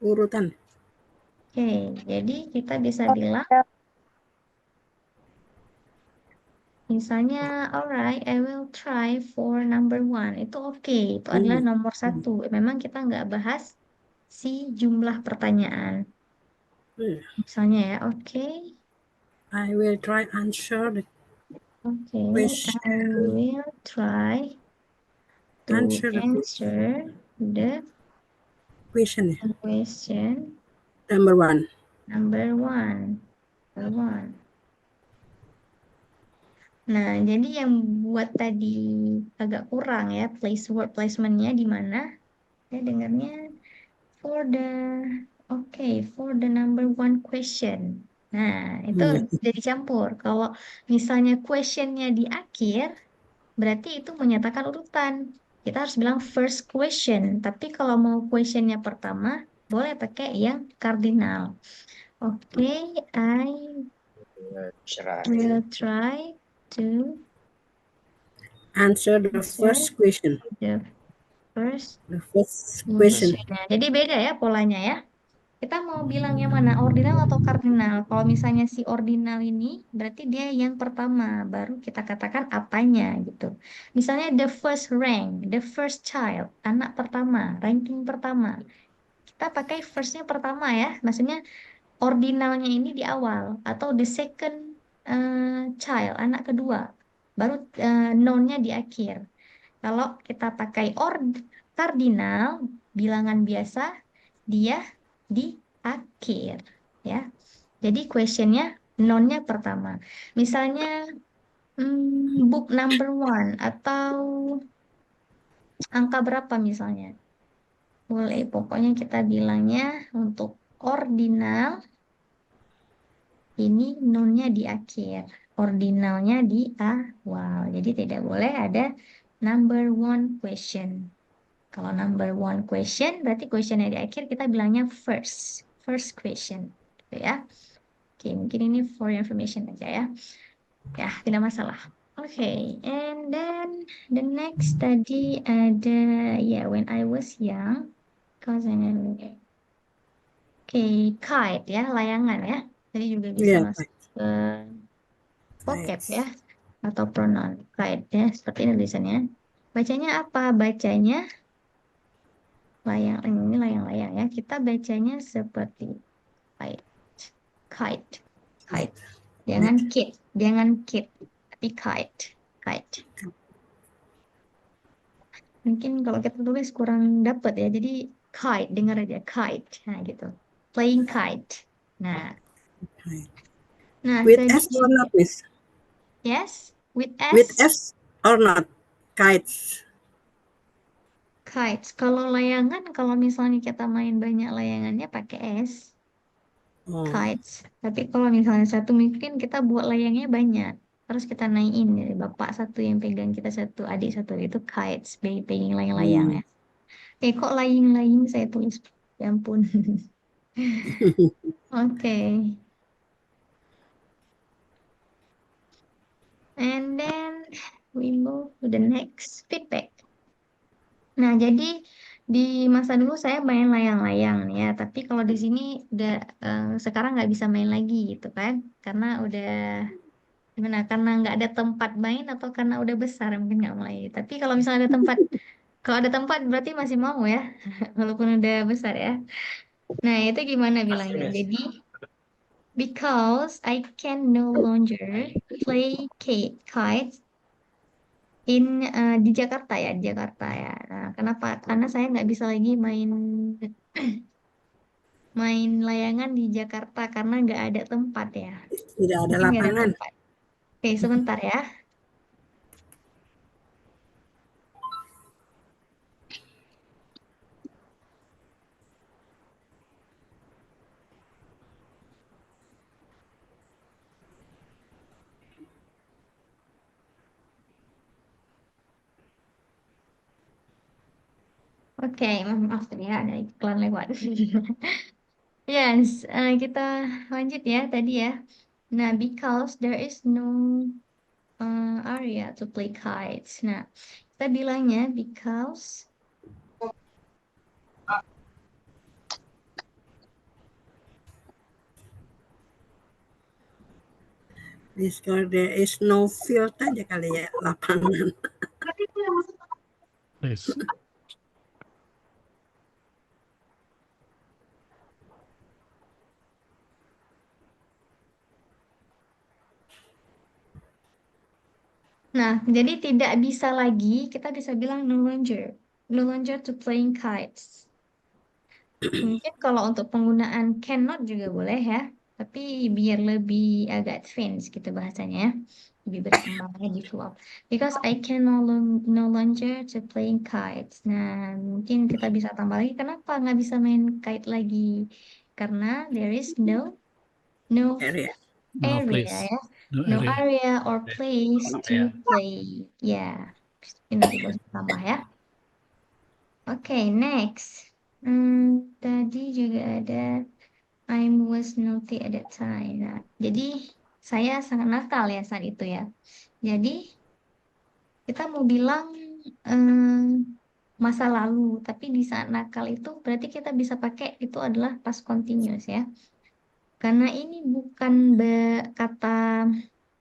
Urutan. Oke, jadi kita bisa bilang misalnya, alright, I will try for number 1. Itu oke, itu adalah nomor 1. Memang kita nggak bahas si jumlah pertanyaan. Misalnya ya, oke. I will try answer the Oke, question. I will try to Answer the answer the question question number 1. number 1. Nah, jadi yang buat tadi agak kurang ya, word placement-nya di mana? Saya dengarnya for the number 1 question. Nah, itu jadi campur. Kalau misalnya question-nya di akhir, berarti itu menyatakan urutan. Kita harus bilang first question. Tapi kalau mau question-nya pertama, boleh pakai yang cardinal. Oke, I will try to Answer the first question. the first The first question. question. Jadi beda ya polanya ya. Kita mau bilang yang mana, ordinal atau kardinal? Kalau misalnya si ordinal ini, berarti dia yang pertama, baru kita katakan apanya gitu. Misalnya the first rank, the first child, anak pertama, ranking pertama. Kita pakai firstnya pertama ya, maksudnya ordinalnya ini di awal, atau the second child, anak kedua, baru noun-nya di akhir. Kalau kita pakai kardinal, bilangan biasa, dia di akhir ya. Jadi questionnya noun-nya pertama. Misalnya book number 1 atau angka berapa misalnya. Boleh, pokoknya kita bilangnya untuk ordinal ini noun-nya di akhir. Ordinalnya di awal. Jadi tidak boleh ada number 1 question. Kalau number 1 question, berarti questionnya di akhir kita bilangnya first question, gitu ya. Oke, mungkin ini for your information aja ya. Ya, tidak masalah. Oke, and then the next tadi ada, when I was young, Oke, kite ya, layangan ya. Tadi juga bisa masuk ke vocab ya, atau pronoun kite ya, seperti ini tulisannya. Bacanya apa? Bacanya ini layang-layang ya. Kita bacanya seperti kite. Jangan kit, tapi kite. Mungkin kalau kita tulis kurang dapet ya. Jadi kite, dengar aja kite. Nah gitu. Playing kite. Nah. With S or not, Miss? Yes, with S. With S or not? Kites. Kalau layangan, kalau misalnya kita main banyak layangannya pakai S. Kites. Tapi kalau misalnya satu, mungkin kita buat layangnya banyak. Terus kita naikin ya. Bapak satu yang pegang, kita satu, adik satu. Itu kites, pegang layang-layang ya. Kok laying-laying saya tulis. Ya ampun. Oke. And then we move to the next feedback. Nah, jadi di masa dulu saya main layang-layang nih ya, tapi kalau di sini udah sekarang nggak bisa main lagi gitu kan, karena udah gimana? Karena nggak ada tempat main atau karena udah besar mungkin nggak mulai. Tapi kalau misalnya ada tempat, kalau ada tempat berarti masih mau ya, walaupun udah besar ya. Nah, itu gimana bilangnya? Jadi because I can no longer play kites di Jakarta ya, di Jakarta ya. Nah, kenapa? Karena saya nggak bisa lagi main main layangan di Jakarta karena nggak ada tempat ya. Tidak ada Mungkin nggak ada lapangan. tempat. Oke, sebentar ya. Oke, maaf ya, ada iklan lewat. Yes, kita lanjut ya tadi ya. Nah, because there is no area to play kites. Nah, kita bilangnya because Because there is no field aja kali ya, lapangan. Please. Nah, jadi tidak bisa lagi, kita bisa bilang no longer to playing kites. Mungkin kalau untuk penggunaan cannot juga boleh ya, tapi biar lebih agak advance gitu bahasanya, ya. Lebih berkembang lagi vlog. Because I can no longer to playing kites. Nah, mungkin kita bisa tambah lagi, kenapa nggak bisa main kite lagi? Karena there is no Area. No, area please. ya. No No area. area or place to Ya. play. Ya, ini nanti bisa tambah ya. Oke, next. Tadi juga ada I was naughty at that time. Nah, jadi saya sangat nakal ya saat itu ya. Jadi kita mau bilang masa lalu, tapi di saat nakal itu berarti kita bisa pakai itu adalah past continuous ya. Karena ini bukan kata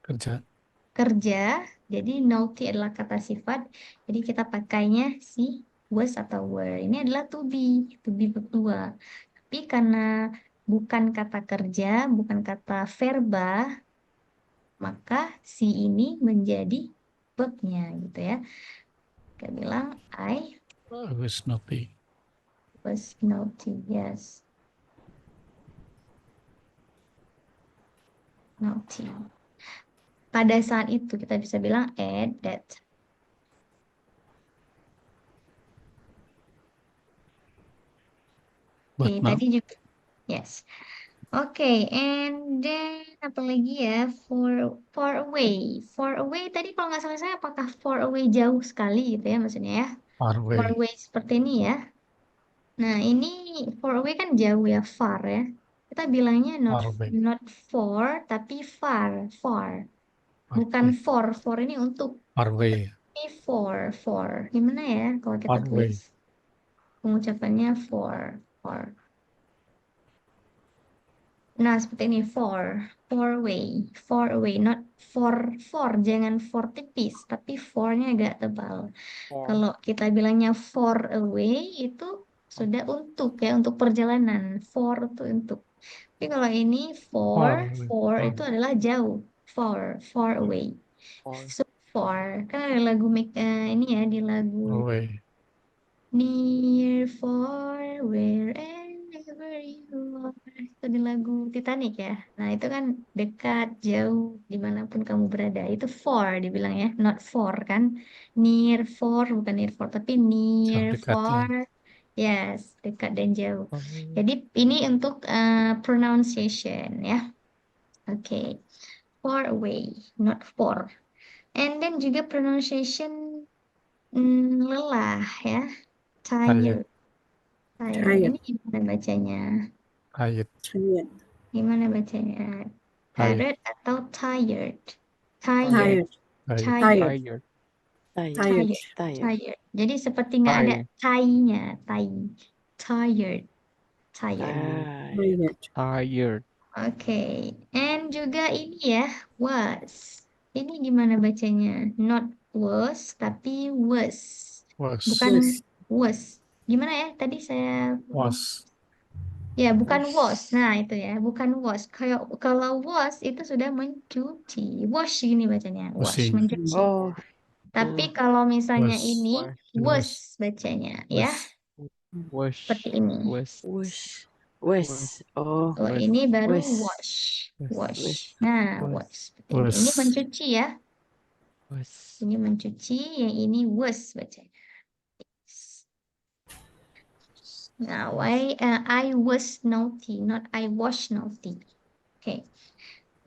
Kerja. kerja, jadi naughty adalah kata sifat, jadi kita pakainya si was atau were. Ini adalah to be berdua. Tapi karena bukan kata kerja, bukan kata verba, maka si ini menjadi verbnya gitu ya. Kita bilang I I was naughty. was naughty, yes. Naughty. Pada saat itu kita bisa bilang at that. But Oke, now, tadi juga. Yes. Oke, and then apa lagi ya? For away. For away tadi kalau nggak salah saya apakah for away jauh sekali gitu ya maksudnya ya? far For away. away seperti ini ya. Nah, ini for away kan jauh ya, far ya. Kita bilangnya Far away. not for tapi far. Far Bukan away. for ini untuk. Far away. Tapi for. Gimana ya kalau kita Far away. tulis pengucapannya for. Nah, seperti ini far away, not for, jangan for tipis, tapi for-nya agak tebal. Kalau kita bilangnya far away itu sudah untuk ya, untuk perjalanan. For itu untuk. Tapi kalau ini Far away. for Far itu adalah jauh. Far away. So far, kan ada lagu ini ya di lagu away. Near, far, wherever you are. Itu di lagu Titanic ya. Nah, itu kan dekat, jauh, dimanapun kamu berada. Itu far dibilang ya, not for kan. Near, for, bukan near for, tapi near, Jauh dekat ya. far. Yes, dekat dan jauh. Jadi ini untuk pronunciation ya. Oke. Far away, not for. And then juga pronunciation lelah ya. Tired. Tired. Ini gimana bacanya? Tired. Tired. Gimana bacanya? Tired. Tired atau tired? Tired. Tired. Tired. Jadi seperti nggak ada tai-nya. Tired. Tired. Oke. And juga ini ya, was. Ini gimana bacanya? Not was, tapi was. Was. Bukan was. Gimana ya? Tadi saya Was. ya, bukan was. Nah, itu ya, bukan was. Kalau was itu sudah mencuci. Wash gini bacanya. Wash, Washing. mencuci. Oh, Tapi kalau misalnya Was. ini Was. was bacanya ya, Wash. seperti ini. Was. Wash. Wash. Oh, Oh, Was. ini baru was. wash. Was. Wash. Nah, Was. wash. Seperti ini. Ini Was. mencuci ya. Was. Ini mencuci, yang ini was bacanya. Now, I was naughty, not I was naughty. Oke.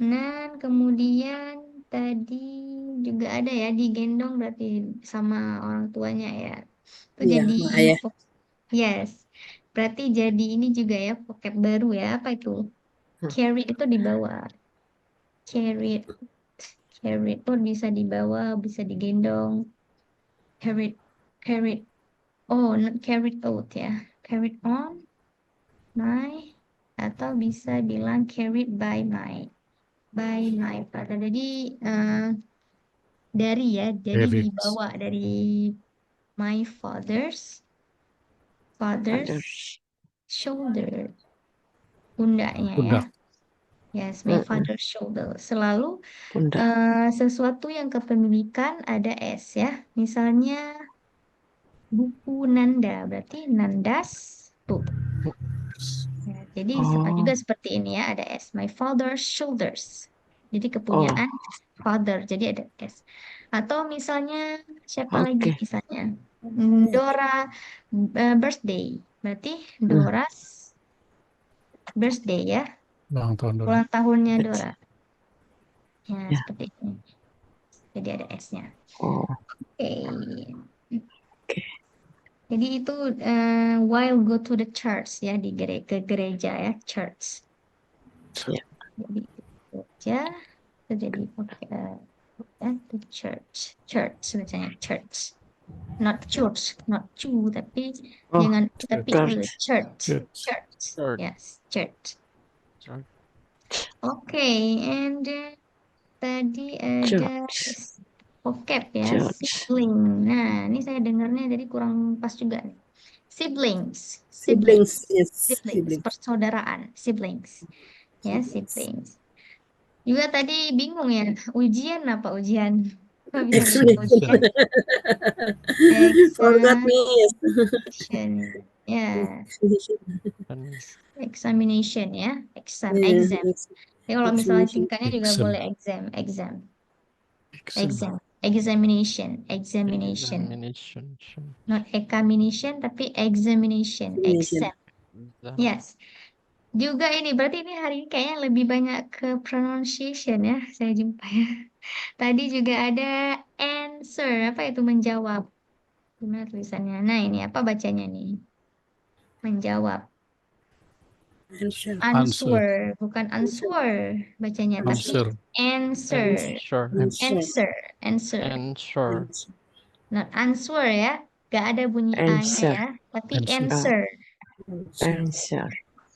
Nah, kemudian tadi juga ada ya, digendong berarti sama orang tuanya ya. Itu Iya, jadi sama ayah. yes. Berarti jadi ini juga ya, vocab baru ya. Apa itu? Carry itu dibawa. Carry itu bisa dibawa, bisa digendong. Carried. Oh, not carried out ya. Carried on my, atau bisa bilang carried by my father. Jadi dari ya, jadi Carried. dibawa dari my father's Others. shoulder, pundaknya ya. Pundak. Yes, my father's shoulder. Selalu Pundak. sesuatu yang kepemilikan ada S ya. Misalnya buku Nanda, berarti Nanda's book. Ya, jadi juga seperti ini ya, ada S. My father's shoulders. Jadi kepunyaan father, jadi ada S. Atau misalnya siapa lagi Oke. misalnya Dora birthday, berarti Dora's birthday ya, Ulang tahun dulu. ulang tahunnya Dora. Ya, Ya. seperti ini. Jadi ada S-nya. Oh, Oke. Jadi itu while go to the church ya, ke gereja ya, church. ya. Jadi gereja itu jadi to church bacanya church, not church, not chu, tapi Oh, jangan tapi church. church, Church. yes, church. Church. Oke, and tadi ada Church. vocab ya, Church. sibling. Nah, ini saya dengarnya jadi kurang pas juga nih. Siblings, Yes. persaudaraan, siblings. Ya, siblings. Juga tadi bingung ya, ujian apa ujian? Kok bisa lupa ujian? Forgot me. Yes. Examination. Ya, examination ya, exam. Ya, kalau misalnya tingkatnya juga Exam. boleh exam. Examination. Examination. Not examination, tapi examination. Exam. Yes. Juga ini, berarti ini hari ini kayaknya lebih banyak ke pronunciation ya, saya jumpa ya. Tadi juga ada answer, apa itu menjawab. Gimana tulisannya? Nah, ini apa bacanya nih? Menjawab. Answer, bukan answer bacanya, tapi answer. Not answer ya. Gak ada bunyi A-nya ya, tapi answer.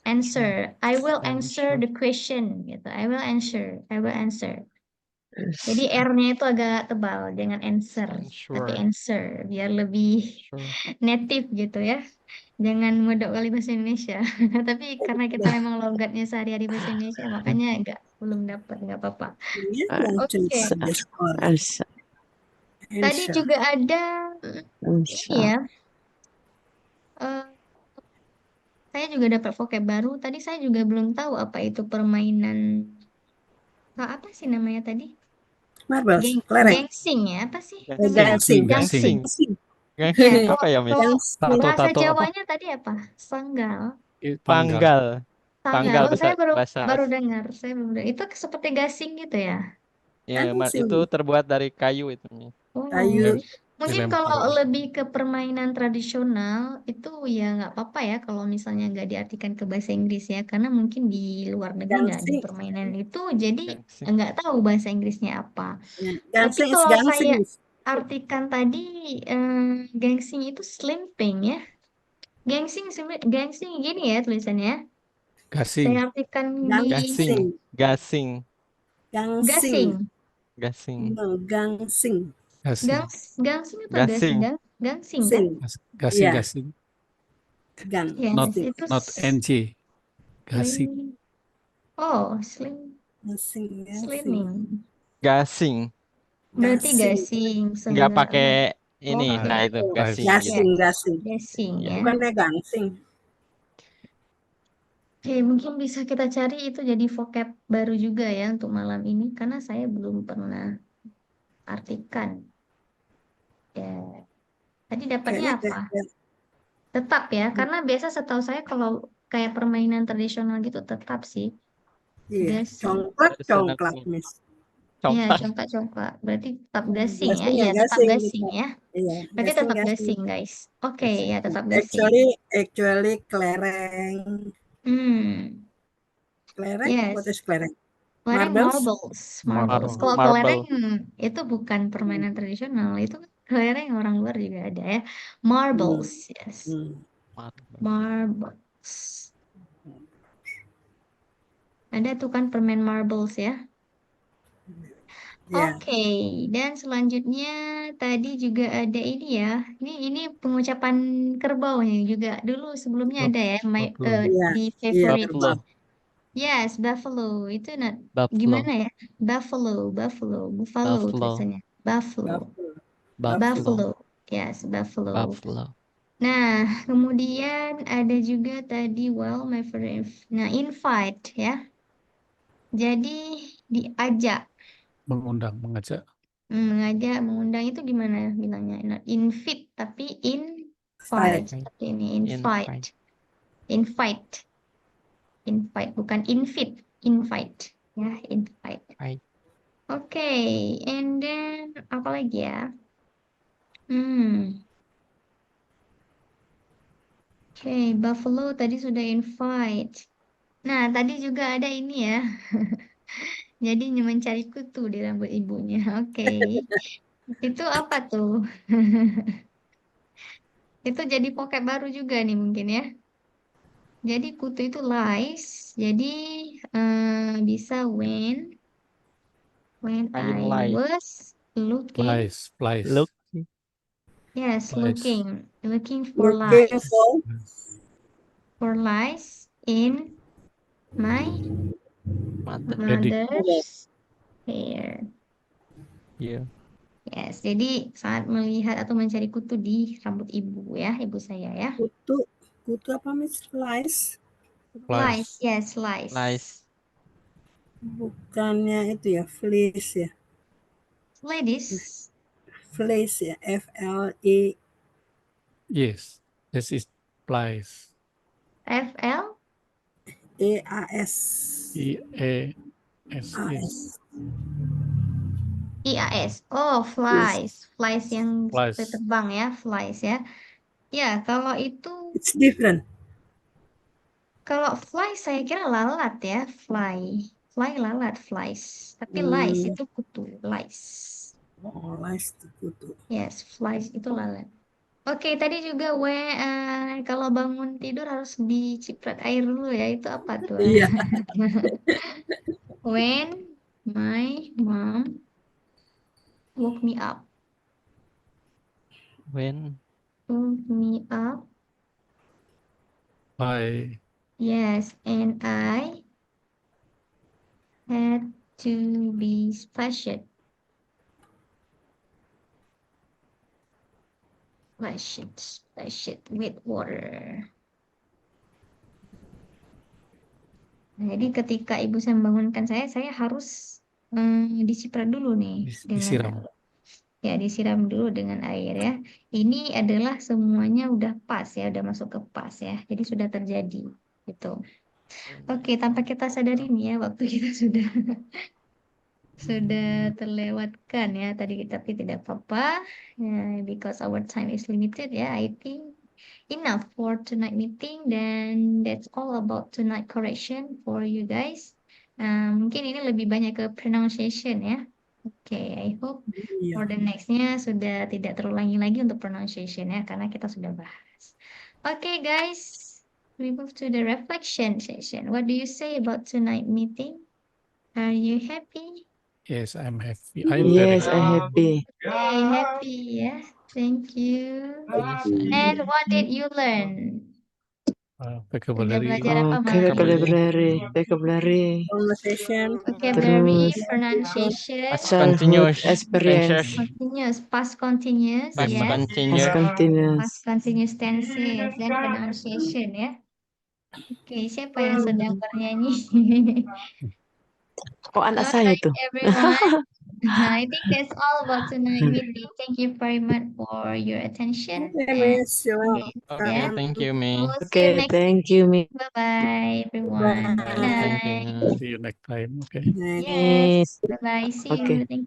Answer. I will answer the question gitu. I will answer. Jadi R-nya itu agak tebal, jangan answer, tapi answer biar lebih native gitu ya. Jangan modok kali bahasa Indonesia. Tapi karena kita memang logatnya sehari-hari bahasa Indonesia, makanya belum dapat, nggak apa-apa. Oke. Tadi juga ada ini ya. Saya juga dapat vocab baru. Tadi saya juga belum tahu apa itu permainan. Apa sih namanya tadi? Marbles. Gangsing ya, apa sih? Gangsing. Ya, Apa ya, Miss? kalau bahasa Tato apa? Jawanya tadi apa? Sanggal. Panggal. Oh, saya bahasa baru dengar. Saya belum dengar. Itu seperti gasing gitu ya? Ya, itu terbuat dari kayu itu. Oh, Kayu. mungkin kalau lebih ke permainan tradisional itu ya nggak apa-apa ya kalau misalnya nggak diartikan ke bahasa Inggris ya, karena mungkin di luar negeri nggak ada permainan itu, jadi nggak tahu bahasa Inggrisnya apa. Tapi kalau saya artikan tadi gangsing itu slimping ya. Gangsing gini ya tulisannya. Gasing. Saya artikan Gasing. Gangsing. Gangsing atau gasing? Gangsing kan? Gasing. Ya, itu Not NG. Gasing. Oh, slimming. Gasing. Berarti Gasing. gasing. Nggak Sebenarnya. pakai ini, Oke. nah itu gasing Gasing. gitu. Gasing. Gasing Iya. ya. Bukannya gangsing. Oke, mungkin bisa kita cari itu jadi vocab baru juga ya untuk malam ini karena saya belum pernah artikan. Ya. Tadi dapatnya Kayaknya apa? Tetap ya, karena biasa setahu saya kalau kayak permainan tradisional gitu tetap sih. iya, Gasing. congklak, Miss. Iya, Congklak. congklak-congklak. Berarti tetap gasing ya. Gasing Iya, ya tetap gasing gasing gitu. ya. Iya, Berarti tetap gasing. gasing, guys. Oke, Gasing. ya tetap gasing. Actually kelereng. Hmm, Kelereng, what yes. is kelereng? Kelereng Marbles? marbles. Marble. Kalau Marble. kelereng itu bukan permainan tradisional, itu kelereng orang luar juga ada ya. Marbles, yes. Marble. Marbles. Ada tuh kan permen marbles ya. Ya. Oke, dan selanjutnya tadi juga ada ini ya. Ini pengucapan kerbaunya juga. Dulu sebelumnya ada ya, Buffalo. Iya, di iya, favorite. Buffalo. Yes, buffalo. Itu Buffalo. gimana ya? Buffalo Buffalo. tulisannya. Buffalo. Buffalo. Buffalo. Yes, buffalo. Buffalo. Nah, kemudian ada juga tadi my favorite. Nah, invite ya. Jadi diajak. Mengajak. Mengajak, mengundang itu gimana bilangnya? Not invite, tapi invite. Seperti ini, invite. Invite, bukan invite. Invite. Ya, invite. Right. Oke, and then apa lagi ya? Oke, buffalo tadi sudah invite. Nah, tadi juga ada ini ya. Jadi mencari kutu di rambut ibunya. Oke. Itu apa tuh? Itu jadi vocab baru juga nih mungkin ya. Jadi kutu itu lies. Jadi bisa when I Lies. was looking. Flies. Look. Yes, Lies. looking for Looking lies. for For lies in my mother's hair. Iya. Yes, jadi saat melihat atau mencari kutu di rambut ibu ya, ibu saya ya. Kutu apa, Miss? Lies? Lies, yes, lies. Lies. Bukannya itu ya, fleece ya. Ladies, Fleece ya, F-L-E. Yes, this is flies. FL, E-A-S. E-A-S. IAS. Oh, flies. Flies yang Flies. seperti terbang ya, flies ya. Ya, kalau itu, It's different. kalau fly saya kira lalat ya, fly. Fly lalat, flies. Tapi lies itu kutu, lies. Oh, lies itu kutu. Yes, flies itu lalat. Oke, tadi juga kalau bangun tidur harus diciprat air dulu ya, itu apa tuh? Iya. When my mom woke me up. When Woke me up. By Yes, and I had to be splashed with water. Nah, jadi ketika ibu saya membangunkan saya harus diciprat dulu nih disiram. disiram dulu dengan air ya. Ini adalah semuanya udah pas ya, udah masuk ke pas ya. Jadi sudah terjadi gitu. Oke, tanpa kita sadari nih ya, waktu kita sudah terlewatkan ya tadi, tapi tidak apa-apa ya, because our time is limited ya. I think enough for tonight meeting, dan that's all about tonight correction for you guys. Mungkin ini lebih banyak ke pronunciation ya. Oke, I hope for the nextnya sudah tidak terulangi lagi untuk pronunciation ya, karena kita sudah bahas. Oke guys, we move to the reflection session. What do you say about tonight meeting? Are you happy? Yes, I'm happy. Yes, I'm happy. Okay, happy, yeah. Thank you. Yes, And what did you learn? Udah vocabulary. belajar apa, Mak? Vocabulary, Conversation. Vocabulary, Terus pronunciation, Past childhood continuous experience, tenses. past continuous, Past yes, past continuous. continuous. past continuous tenses, dan pronunciation ya. Oke, siapa yang sedang bernyanyi? Oh, anak saya Alright, tuh. everyone. I think that's all about tonight meeting. Thank you very much for your attention. Okay, And Miss. You're Okay, yeah, welcome. thank you, we me. will see you Okay, next thank you, Mi. Bye-bye, everyone. Good Bye. Thank night. you. See you next time. Okay. Night. Yes. Miss. Bye-bye. See Okay. you. Thank you.